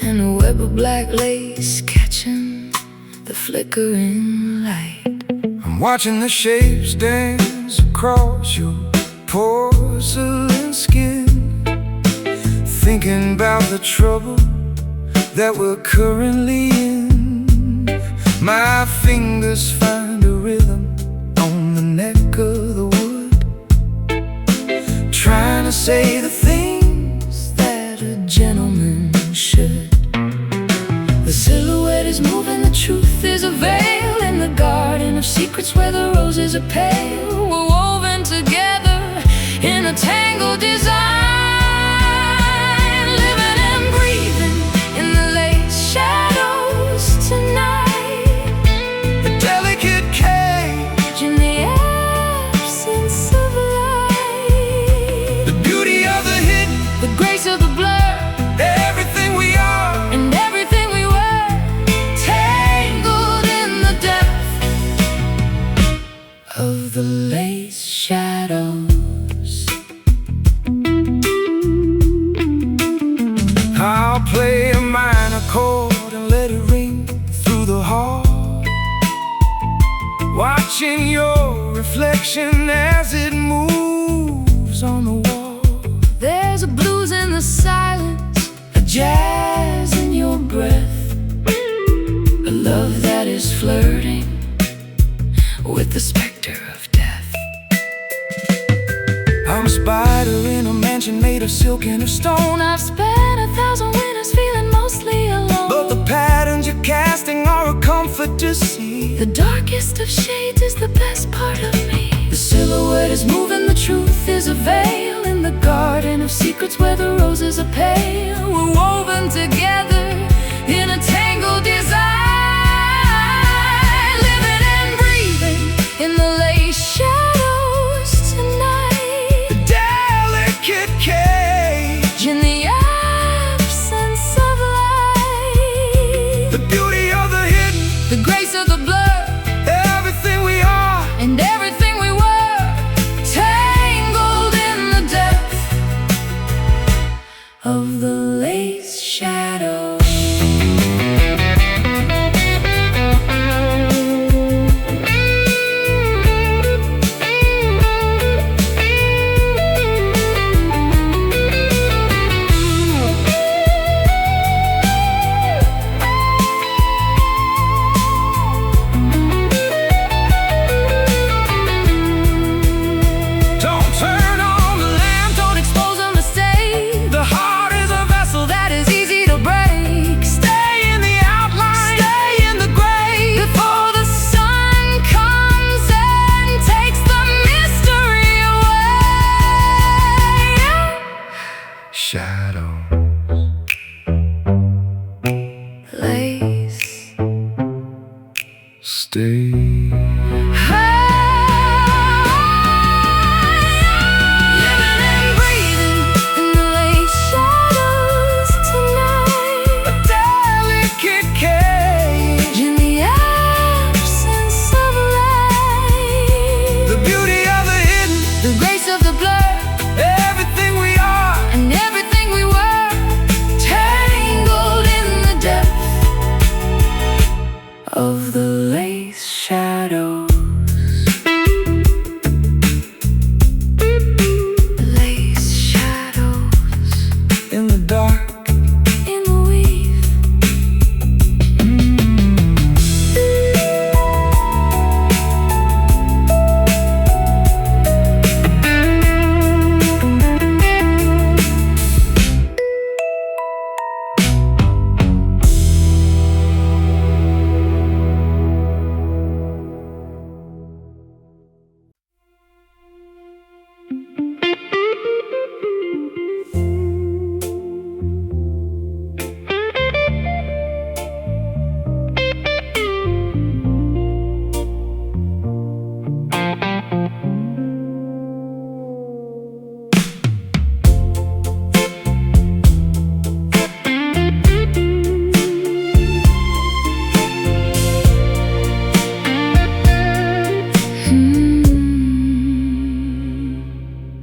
[SPEAKER 1] and a web of black lace catching the flickering light.
[SPEAKER 2] I'm watching the shapes dance across your porcelain skin, thinking about the trouble that we're currently in. My fingers find a rhythm on the neck of the wood, trying to say the things that a gentleman should. The silhouette is moving, the truth is a veil in the garden of secrets where the roses are pale. We're woven together in a tangled design, living and breathing in the late shadows tonight. A delicate cage
[SPEAKER 1] In the absence of light,
[SPEAKER 2] the beauty of the hidden,
[SPEAKER 1] the grace of the blur,
[SPEAKER 2] everything we are
[SPEAKER 1] and everything we were, tangled in the depth of the late shadows.
[SPEAKER 2] I'll play a minor chord and let it ring through the hall, watching your reflection as it moves on the wall.
[SPEAKER 1] There's a blues in the silence, a jazz in your breath, a love that is flirting with the specter of death.
[SPEAKER 2] I'm a spider in a mansion made of silk and of stone.
[SPEAKER 1] I've spent 1,000 winters feeling mostly alone,
[SPEAKER 2] But the patterns you're casting are a comfort to see.
[SPEAKER 1] the darkest of shades is the best part of me. The silhouette is moving, the truth is a veil in the garden of secrets where the roses are pale. We're woven together in a tangled design, living and breathing in the late shadows tonight.
[SPEAKER 2] A delicate cage,
[SPEAKER 1] In the absence of light,
[SPEAKER 2] the beauty of the hidden,
[SPEAKER 1] the grace of the blur,
[SPEAKER 2] everything we are
[SPEAKER 1] and everything we were, tangled in the depth of the late shadows.
[SPEAKER 2] Don't turn on the lamp,
[SPEAKER 1] Don't expose a mistake,
[SPEAKER 2] the heart is a vessel
[SPEAKER 1] that is easy to break.
[SPEAKER 2] stay in the outline,
[SPEAKER 1] Stay in the grave before the sun comes and takes the mystery away.
[SPEAKER 2] shadow.
[SPEAKER 1] Lace,
[SPEAKER 2] Stay.
[SPEAKER 1] living and breathing in the late shadows tonight.
[SPEAKER 2] A delicate cage,
[SPEAKER 1] In the absence of light,
[SPEAKER 2] the beauty of the hidden,
[SPEAKER 1] the grace of the blur,
[SPEAKER 2] everything we are
[SPEAKER 1] and everything we were, tangled in the depth of the late shadows. Lace shadows
[SPEAKER 2] in the dark.
[SPEAKER 1] in the weave.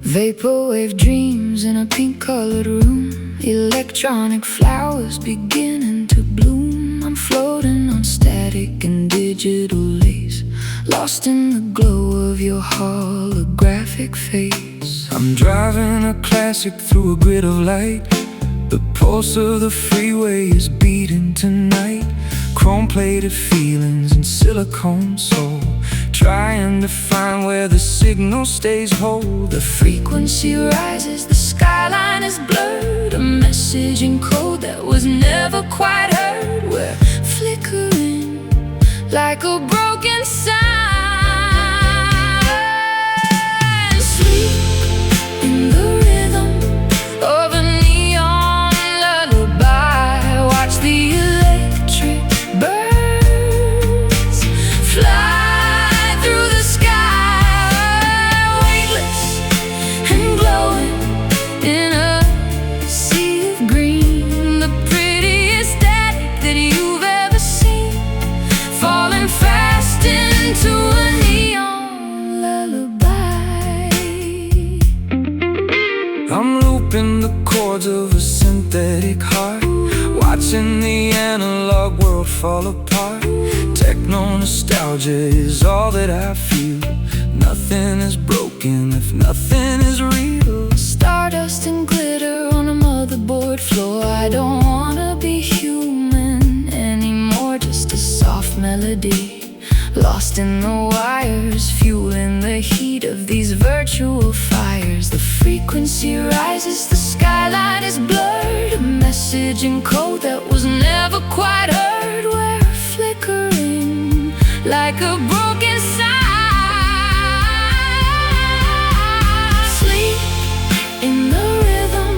[SPEAKER 1] Vaporwave dreams in a pink-colored room. Electronic flowers beginning to bloom. I'm floating on static and digital lace, lost in the glow of your holographic face.
[SPEAKER 2] I'm driving a classic through a grid of light. The pulse of the freeway is beating tonight. Chrome-plated feelings and silicone soul, trying to find where the signal stays whole.
[SPEAKER 1] The frequency rises, the skyline is blurred. A message in code that was never quite heard. We're flickering like a broken sign. Sleep in the rhythm of a neon lullaby. Watch the electric birds fly through the sky, weightless and glowing in a sea of green. The prettiest static that you've ever seen, falling fast into a neon lullaby.
[SPEAKER 2] I'm looping the chords of a synthetic heart, watching the analog world fall apart. Techno nostalgia is all that I feel. Nothing is broken if nothing is real.
[SPEAKER 1] Stardust and glitter on a motherboard floor. I don't wanna be human anymore, just a soft melody, lost in the wires, fueling the heat of these virtual fires. The frequency rises, the skyline is blurred. A message in code that was never quite heard. We're flickering like a broken sign. Sleep in the rhythm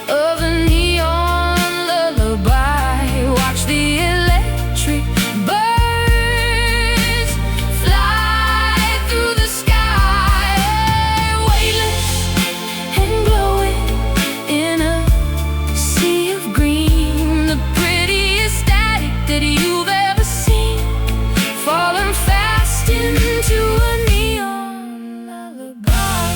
[SPEAKER 1] of a neon lullaby. Watch the electric birds fly through the sky, weightless and glowing in a sea of green. The prettiest static that you've ever seen, falling fast into a neon lullaby.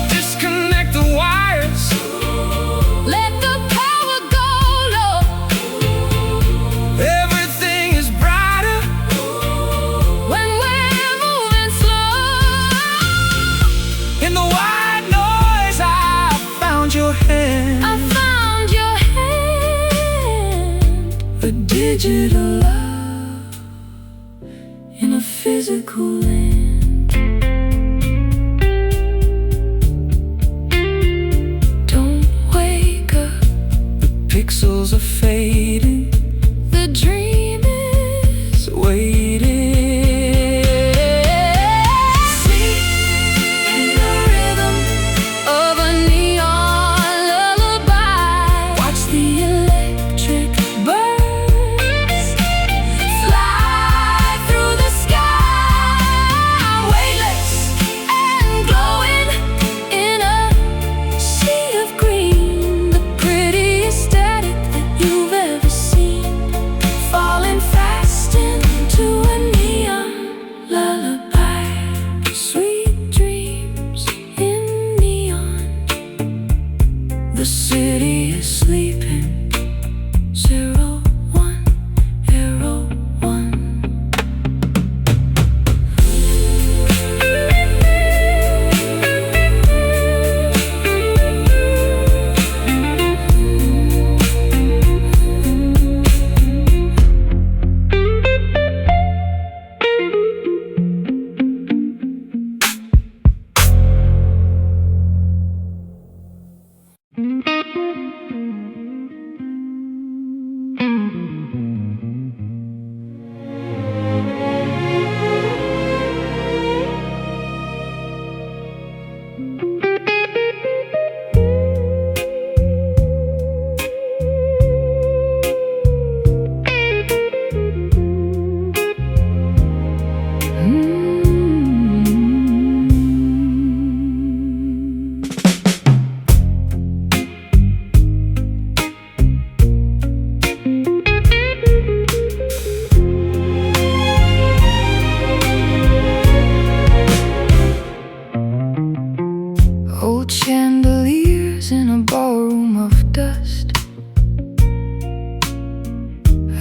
[SPEAKER 2] Disconnect the wires,
[SPEAKER 1] Let the power go low.
[SPEAKER 2] everything is brighter.
[SPEAKER 1] When we're moving slow,
[SPEAKER 2] In the white noise I found your hand,
[SPEAKER 1] I found your hand.
[SPEAKER 2] a digital love
[SPEAKER 1] In a physical land. Don't wake up,
[SPEAKER 2] pixels are fading,
[SPEAKER 1] the dream is
[SPEAKER 2] waiting.
[SPEAKER 1] Sleep in the rhythm of a neon lullaby. Watch the electric birds fly through the sky,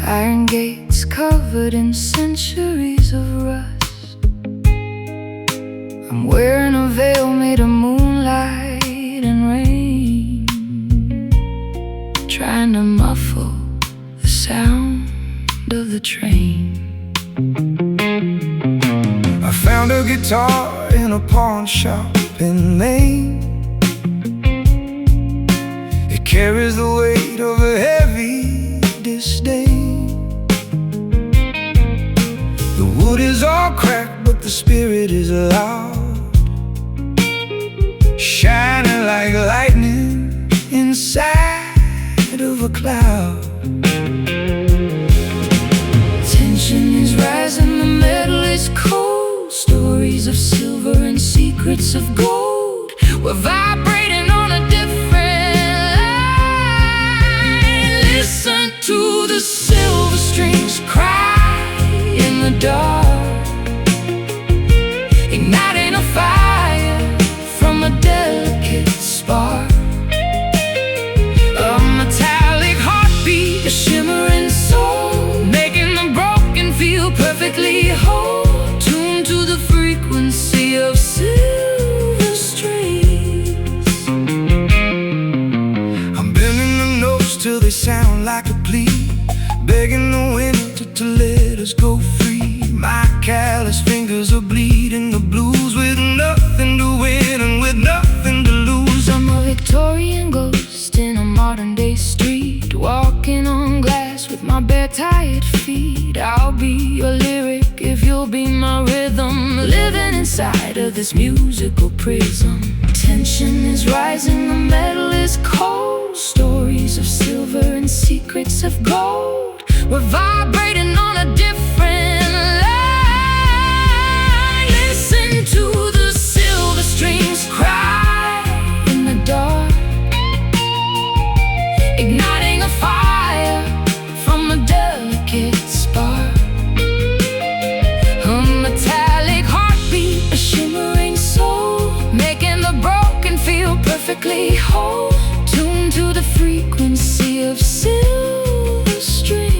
[SPEAKER 1] iron gates covered in centuries of rust. I'm wearing a veil made of moonlight and rain, trying to muffle the sound of the train.
[SPEAKER 2] I found a guitar in a pawn shop in Maine. It carries the weight of a heavy disdain. The wood is all cracked, but the spirit is loud, shining like lightning inside of a cloud.
[SPEAKER 1] Tension is rising, the metal is cold. Stories of silver and secrets of gold. We're vibrating on a different line. Listen to the silver strings cry in the dark, igniting a fire from a delicate spark. A metallic heartbeat, a shimmering soul, making the broken feel perfectly whole. Tuned to the frequency of silver strings.
[SPEAKER 2] I'm bending the notes till they sound like a plea, begging the wind to let us go free. My callous fingers are bleeding the blues, with nothing to win and with nothing to lose.
[SPEAKER 1] I'm a Victorian ghost in a modern day street, walking on glass with my bare tired feet. I'll be your lyric if you'll be my rhythm, living inside of this musical prism. Tension is rising, the metal is cold. Stories of silver and secrets of gold. We're vibrating on a different line. Listen to the silver strings cry in the dark, igniting a fire from a delicate spark. A metallic heartbeat, a shimmering soul, making the broken feel perfectly whole. Tuned to the frequency of silver strings.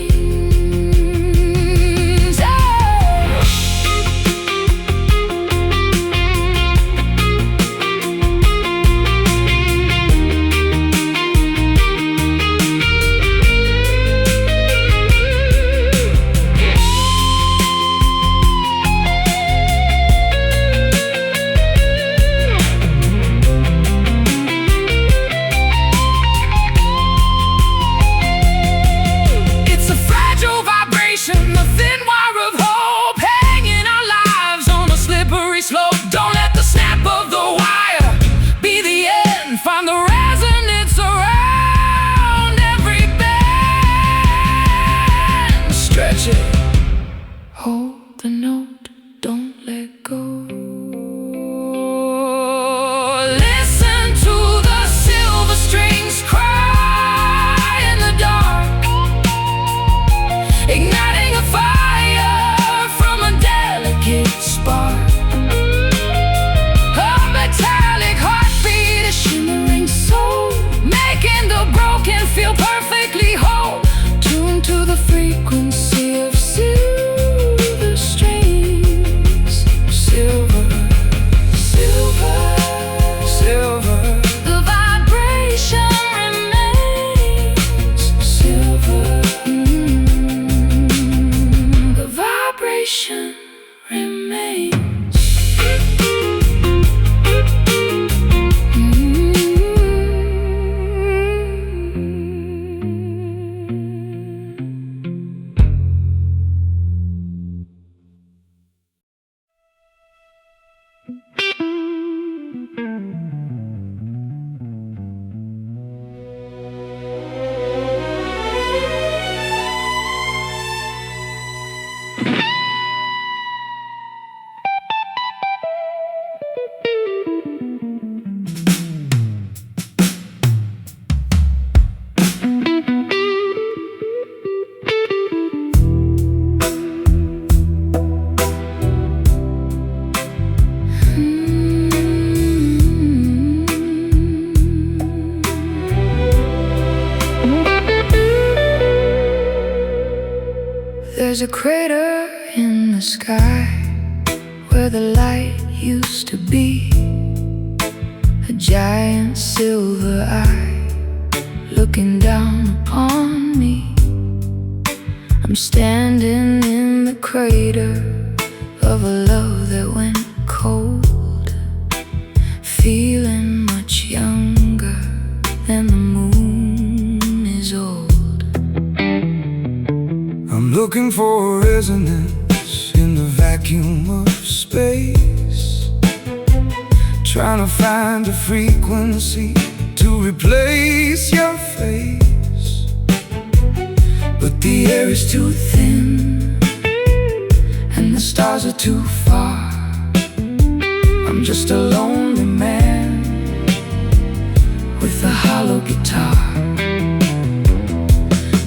[SPEAKER 2] The thin wire of hope, hanging our lives on a slippery slope. Don't let the snap of the wire be the end. Find the resonance around every bend. Stretch it,
[SPEAKER 1] Hold the note, don't let go.
[SPEAKER 2] listen to the silver strings cry in the dark, igniting a fire from a delicate spark. A metallic heartbeat, a shimmering soul, making the broken feel perfectly whole. Tuned to the frequency of silver strings.
[SPEAKER 1] There's a crater in the sky where the light used to be. A giant silver eye looking down upon me. I'm standing in the crater of a love that went cold, feeling much younger than the moon is old.
[SPEAKER 2] I'm looking for a resonance in the vacuum of space, trying to find a frequency to replace your face. But the air is too thin and the stars are too far. I'm just a lonely man with a hollow guitar.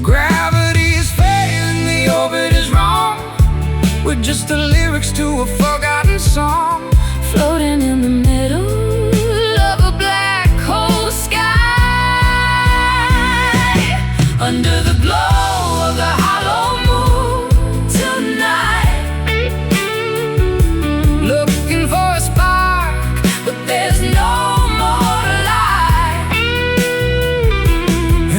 [SPEAKER 2] Gravity is failing, the orbit is wrong. We're just the lyrics to a forgotten song,
[SPEAKER 1] floating in the middle of a black hole sky, under the glow of the hollow moon tonight. Looking for a spark, but there's no more light.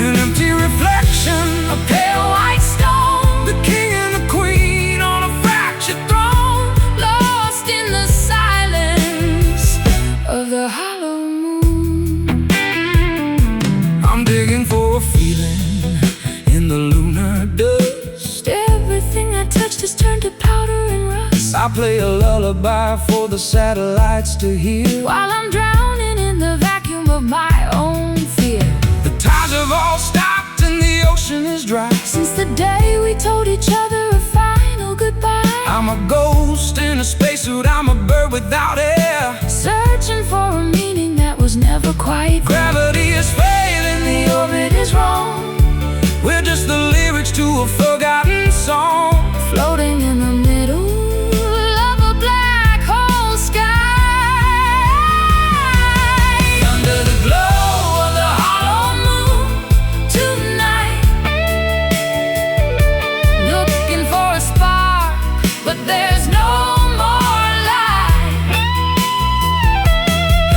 [SPEAKER 2] An empty reflection, a pale white stone, the king and the queen on a fractured throne,
[SPEAKER 1] Lost in the silence of the hollow moon.
[SPEAKER 2] I'm digging for a feeling in the lunar dust.
[SPEAKER 1] Everything I touched has turned to powder and rust,
[SPEAKER 2] I play a lullaby for the satellites to hear,
[SPEAKER 1] while I'm drowning in the vacuum of my own fear.
[SPEAKER 2] the tides have all stopped and the ocean is dry.
[SPEAKER 1] Since the day we told each other a final goodbye,
[SPEAKER 2] I'm a ghost in a spacesuit, I'm a bird without air,
[SPEAKER 1] searching for a meaning that was never quite.
[SPEAKER 2] gravity is failing, the orbit is wrong. We're just the lyrics to a forgotten song,
[SPEAKER 1] Floating in the middle of a black hole sky,
[SPEAKER 2] under the glow of the hollow moon
[SPEAKER 1] tonight. Looking for a spark, but there's no more light.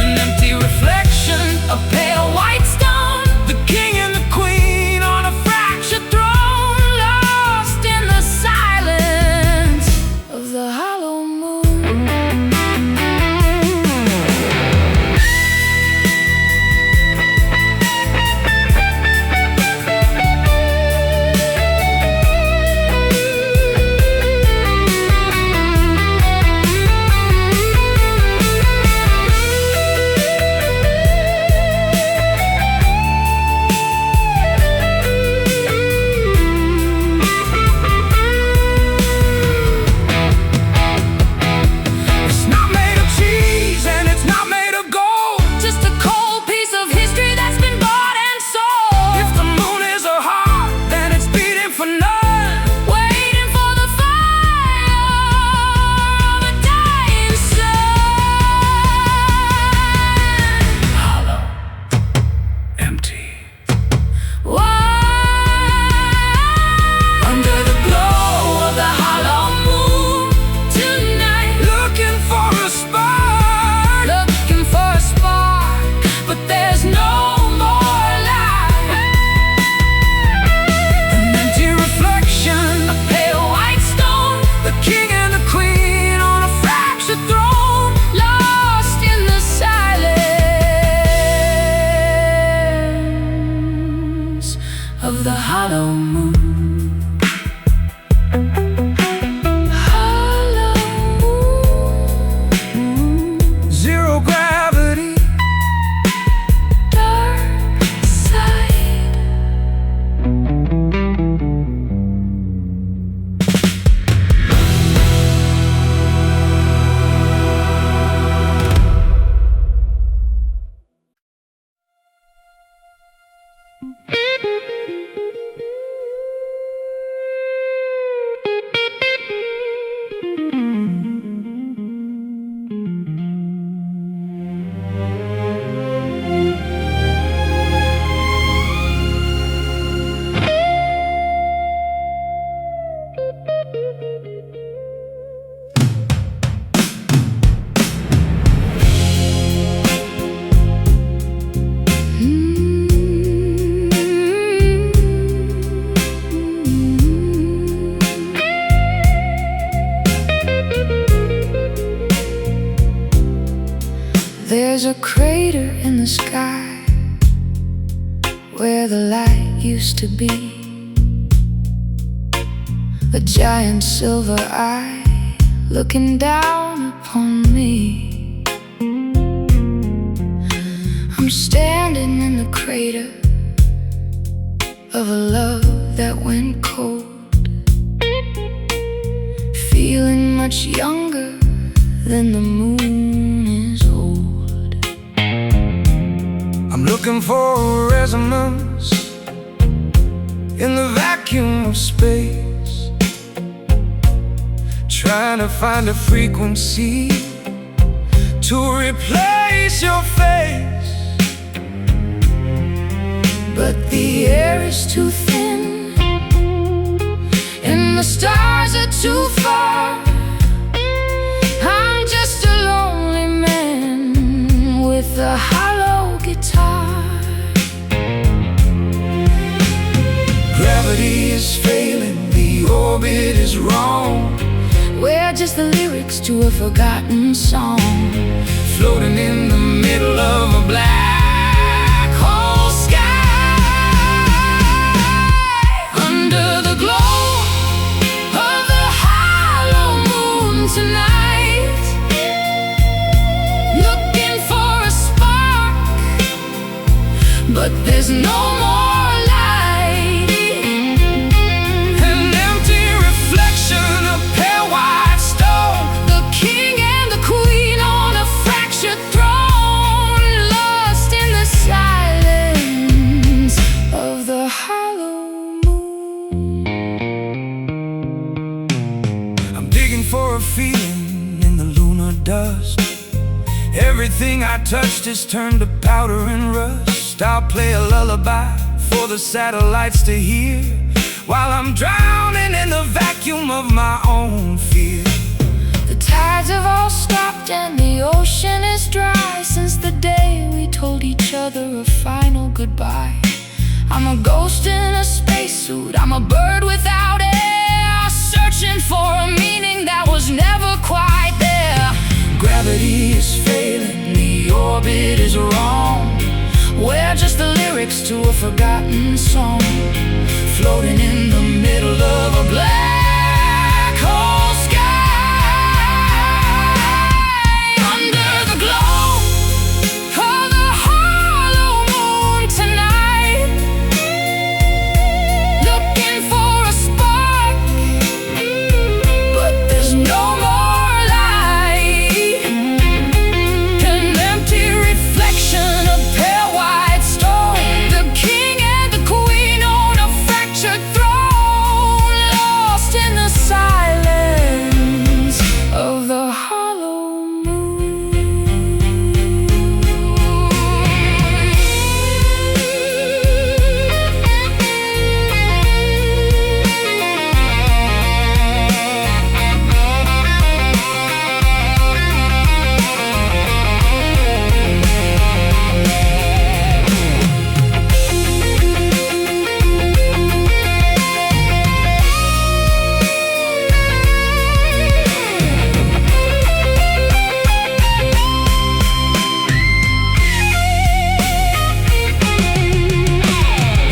[SPEAKER 2] an empty reflection, a pale white stone, the king and the queen on a fractured throne,
[SPEAKER 1] Lost in the silence a crater in the sky where the light used to be. A giant silver eye looking down upon me. I'm standing in the crater of a love that went cold, feeling much younger than the moon is old.
[SPEAKER 2] I'm looking for a resonance in the vacuum of space, trying to find a frequency to replace your face.
[SPEAKER 1] But the air is too thin and the stars are too far. I'm just a lonely man with a hollow guitar.
[SPEAKER 2] Gravity is failing, the orbit is wrong.
[SPEAKER 1] We're just the lyrics to a forgotten song,
[SPEAKER 2] floating in the middle of a black hole sky.
[SPEAKER 1] Under the glow of the hollow moon tonight, looking for a spark, but there's no more.
[SPEAKER 2] For a feeling in the lunar dust, everything I touched is turned to powder and rust. I'll play a lullaby for the satellites to hear, while I'm drowning in the vacuum of my own fear.
[SPEAKER 1] The tides have all stopped and the ocean is dry since the day we told each other a final goodbye. I'm a ghost in a spacesuit, I'm a bird without air, searching for a meaning that was never quite there.
[SPEAKER 2] Gravity is failing, the orbit is wrong.
[SPEAKER 1] We're just the lyrics to a forgotten song,
[SPEAKER 2] floating in the middle of a black hole sky.
[SPEAKER 1] Under the glow of the hollow moon tonight, looking for a spark, but there's no more light. An empty reflection of pale white stone, the king and the queen on a fractured throne, lost in the silence of the hollow moon.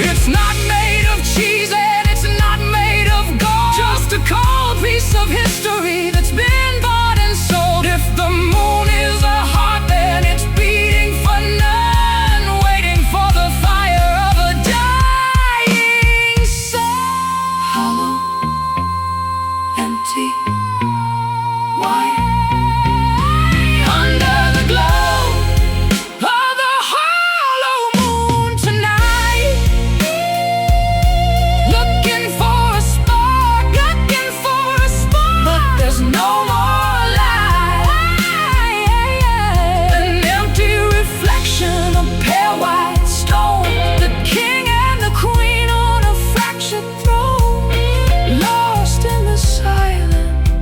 [SPEAKER 2] It's not made of cheese and it's not made of gold, just a cold piece of history that's been bought and sold. If the moon is a heart, then it's beating for none, waiting for the fire of a dying sun.
[SPEAKER 1] Hollow, empty, white.
[SPEAKER 2] Under the glow of the hollow moon tonight,
[SPEAKER 1] Looking for a spark, but there's no more light.
[SPEAKER 2] an empty reflection of pale white stone,
[SPEAKER 1] The king and the queen on a fractured throne, lost in the silence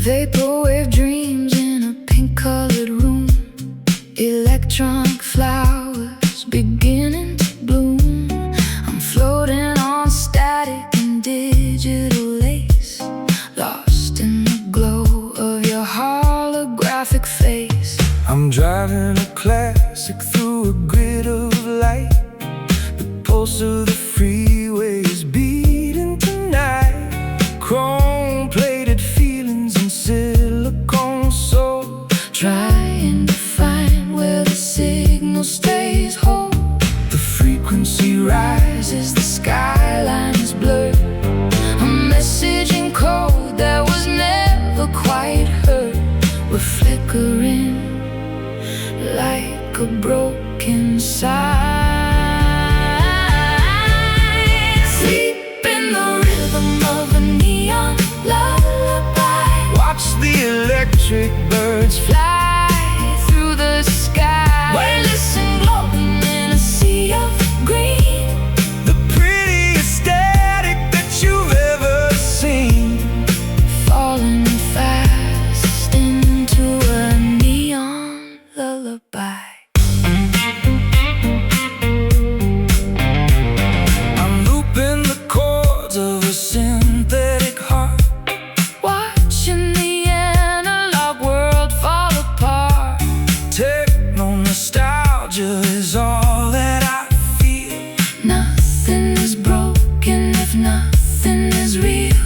[SPEAKER 1] Vaporwave dreams in a pink-colored room. Electronic flowers beginning to bloom. I'm floating on static and digital lace, lost in the glow of your holographic face.
[SPEAKER 2] I'm driving a classic through a grid of light. The pulse of the freeway is beating tonight. Chrome-plated feelings and silicone soul,
[SPEAKER 1] trying to find where the signal stays whole.
[SPEAKER 2] the frequency rises,
[SPEAKER 1] The skyline is blurred, a message in code that was never quite heard. We're flickering like a broken sign. Sleep in the rhythm of a neon lullaby.
[SPEAKER 2] watch the electric birds fly.
[SPEAKER 1] Fly through the sky, weightless and glowing in a sea of green.
[SPEAKER 2] The prettiest static that you've ever seen.
[SPEAKER 1] Falling fast into a neon lullaby.
[SPEAKER 2] I'm looping the chords of a synthetic heart,
[SPEAKER 1] Watching the analog world fall apart.
[SPEAKER 2] techno nostalgia is all that I feel.
[SPEAKER 1] Nothing is broken if nothing is real.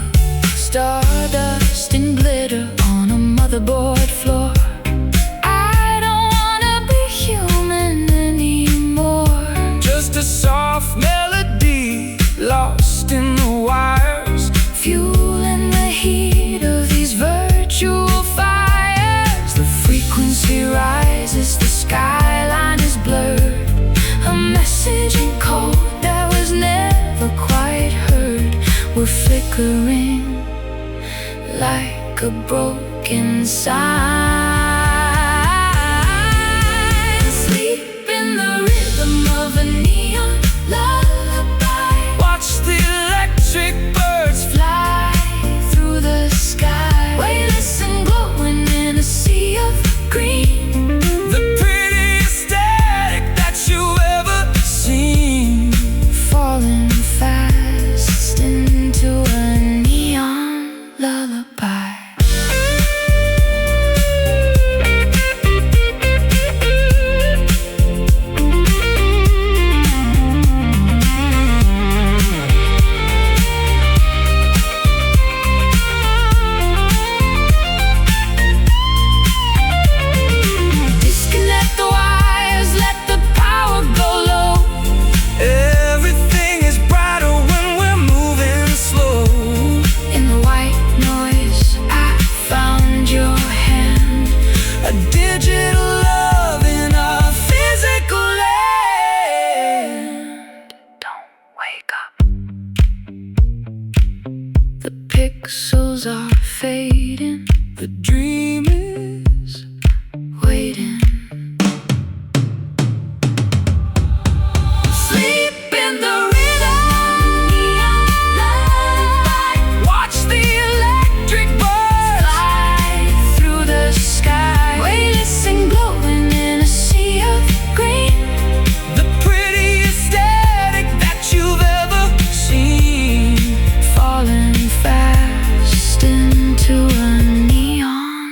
[SPEAKER 1] Stardust and glitter on a motherboard floor. I don't wanna be human anymore.
[SPEAKER 2] Just a soft melody lost in the wires.
[SPEAKER 1] Fueling the heat of these virtual fires. The frequency rises, the skyline is blurred, a message in code that was never quite heard. We're flickering like a broken sign. Sleep in the rhythm of a neon lullaby.
[SPEAKER 2] Watch the electric birds
[SPEAKER 1] Fly through the sky, weightless and glowing in a sea of green.
[SPEAKER 2] the prettiest static that you've ever seen.
[SPEAKER 1] Falling fast into a neon lullaby. Disconnect the wires, let the power go low.
[SPEAKER 2] Everything is brighter when we're moving slow.
[SPEAKER 1] In the white noise, I found your hand.
[SPEAKER 2] A digital love in a physical land.
[SPEAKER 1] Don't wake up. The pixels are fading,
[SPEAKER 2] The dream is
[SPEAKER 1] waiting. Sleep in the rhythm, lullaby.
[SPEAKER 2] watch the electric birds
[SPEAKER 1] Fly through the sky, weightless and glowing in a sea of green.
[SPEAKER 2] the prettiest static that you've ever seen.
[SPEAKER 1] Falling fast into a neon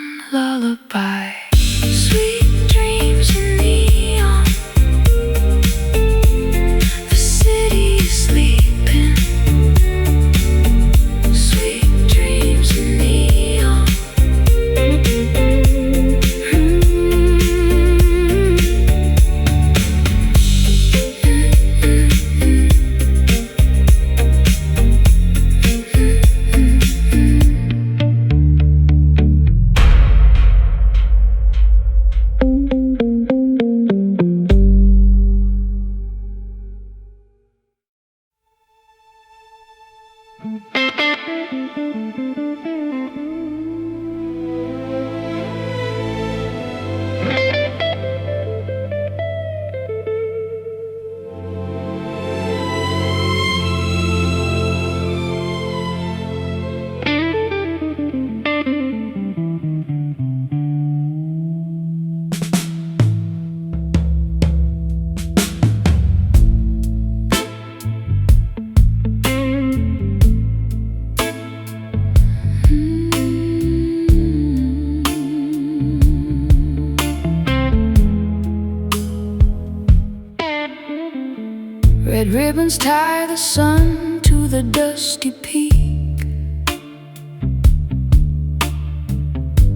[SPEAKER 1] Red ribbons tie the sun to the dusty peak.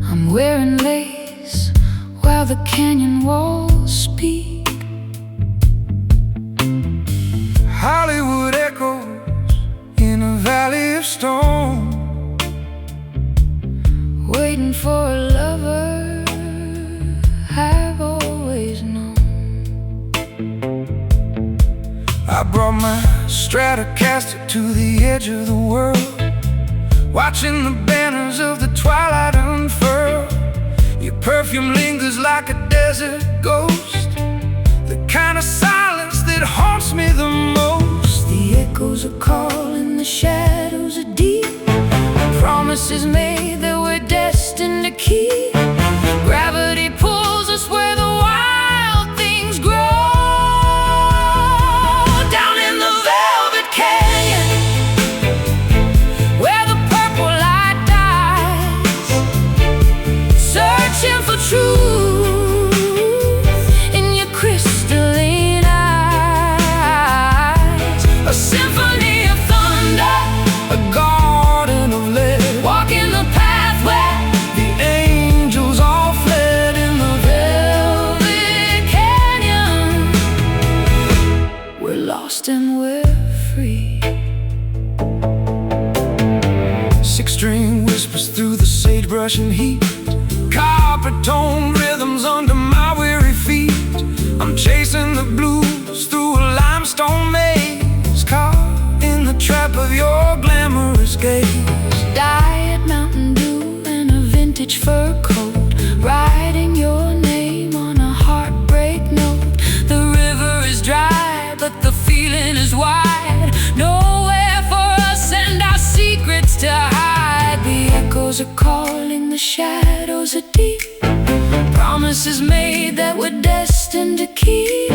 [SPEAKER 1] I'm wearing lace while the canyon walls speak.
[SPEAKER 2] Hollywood echoes in a valley of stone,
[SPEAKER 1] waiting for a lover I've always known.
[SPEAKER 2] I brought my Stratocaster to the edge of the world, watching the banners of the twilight unfurl. Your perfume lingers like a desert ghost, the kind of silence that haunts me the most.
[SPEAKER 1] The echoes are calling, the shadows are deep, promises made that we're destined to keep. Gravity pulls us where the wild things grow. Down in the velvet canyon, where the purple light dies, searching for truth in your crystalline eyes. A symphony of thunder,
[SPEAKER 2] A garden of lead,
[SPEAKER 1] walking the path where
[SPEAKER 2] the angels all fled in the
[SPEAKER 1] velvet canyon. We're lost and we're free.
[SPEAKER 2] six-string whispers through the sagebrush and heat, copper-toned rhythms under my weary feet. I'm chasing the blues through a limestone maze, caught in the trap of your glamorous gaze.
[SPEAKER 1] Diet Mountain Dew and a vintage fur coat, writing your name on a heartbreak note. The river is dry, but the feeling is wide. Nowhere for us and our secrets to hide. The echoes are calling, the shadows are deep, promises made that we're destined to keep.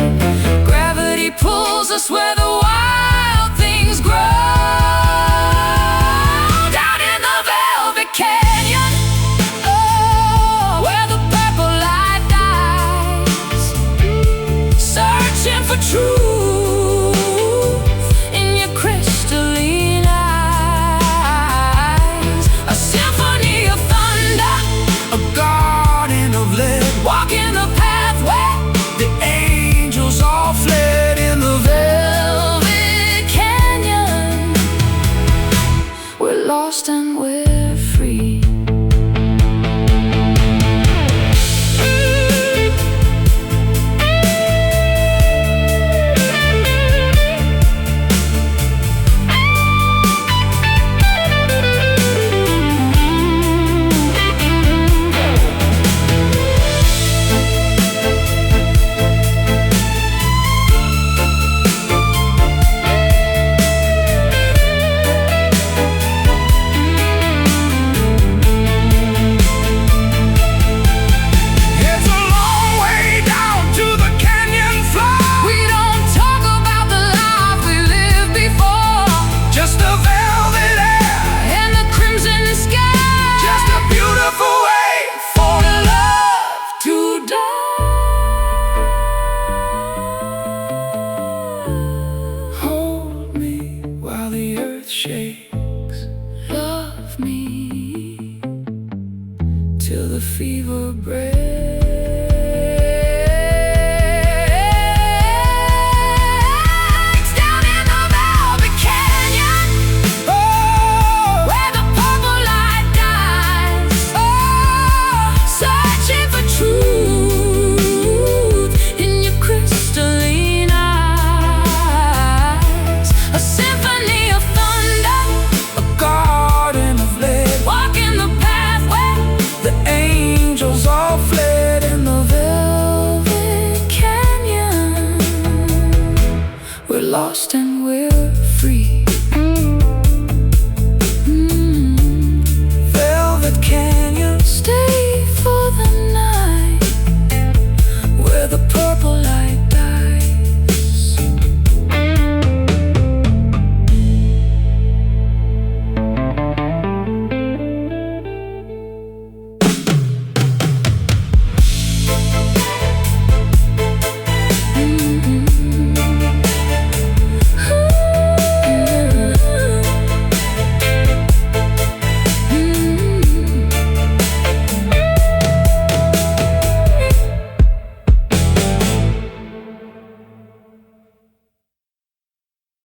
[SPEAKER 1] Gravity pulls us where the wild things grow. Down in the velvet canyon, oh, where the purple light dies, searching for truth in your crystalline eyes. A symphony of thunder,
[SPEAKER 2] A garden of lead,
[SPEAKER 1] walking the path where
[SPEAKER 2] the angels all fled in the
[SPEAKER 1] velvet canyon. We're lost and we're free.
[SPEAKER 2] It's a long way down to the canyon floor.
[SPEAKER 1] We don't talk about the life we lived before,
[SPEAKER 2] Just a velvet air,
[SPEAKER 1] and the crimson sky,
[SPEAKER 2] just a beautiful way for
[SPEAKER 1] love to die.
[SPEAKER 2] Hold me while the earth shakes,
[SPEAKER 1] Love me till the fever breaks. Down in the velvet canyon,
[SPEAKER 2] oh,
[SPEAKER 1] where the purple light dies, oh, searching for truth in your crystalline eyes. A symphony of thunder,
[SPEAKER 2] a garden of lead,
[SPEAKER 1] walking the path where
[SPEAKER 2] the angels all fled in the
[SPEAKER 1] velvet canyon. We're lost and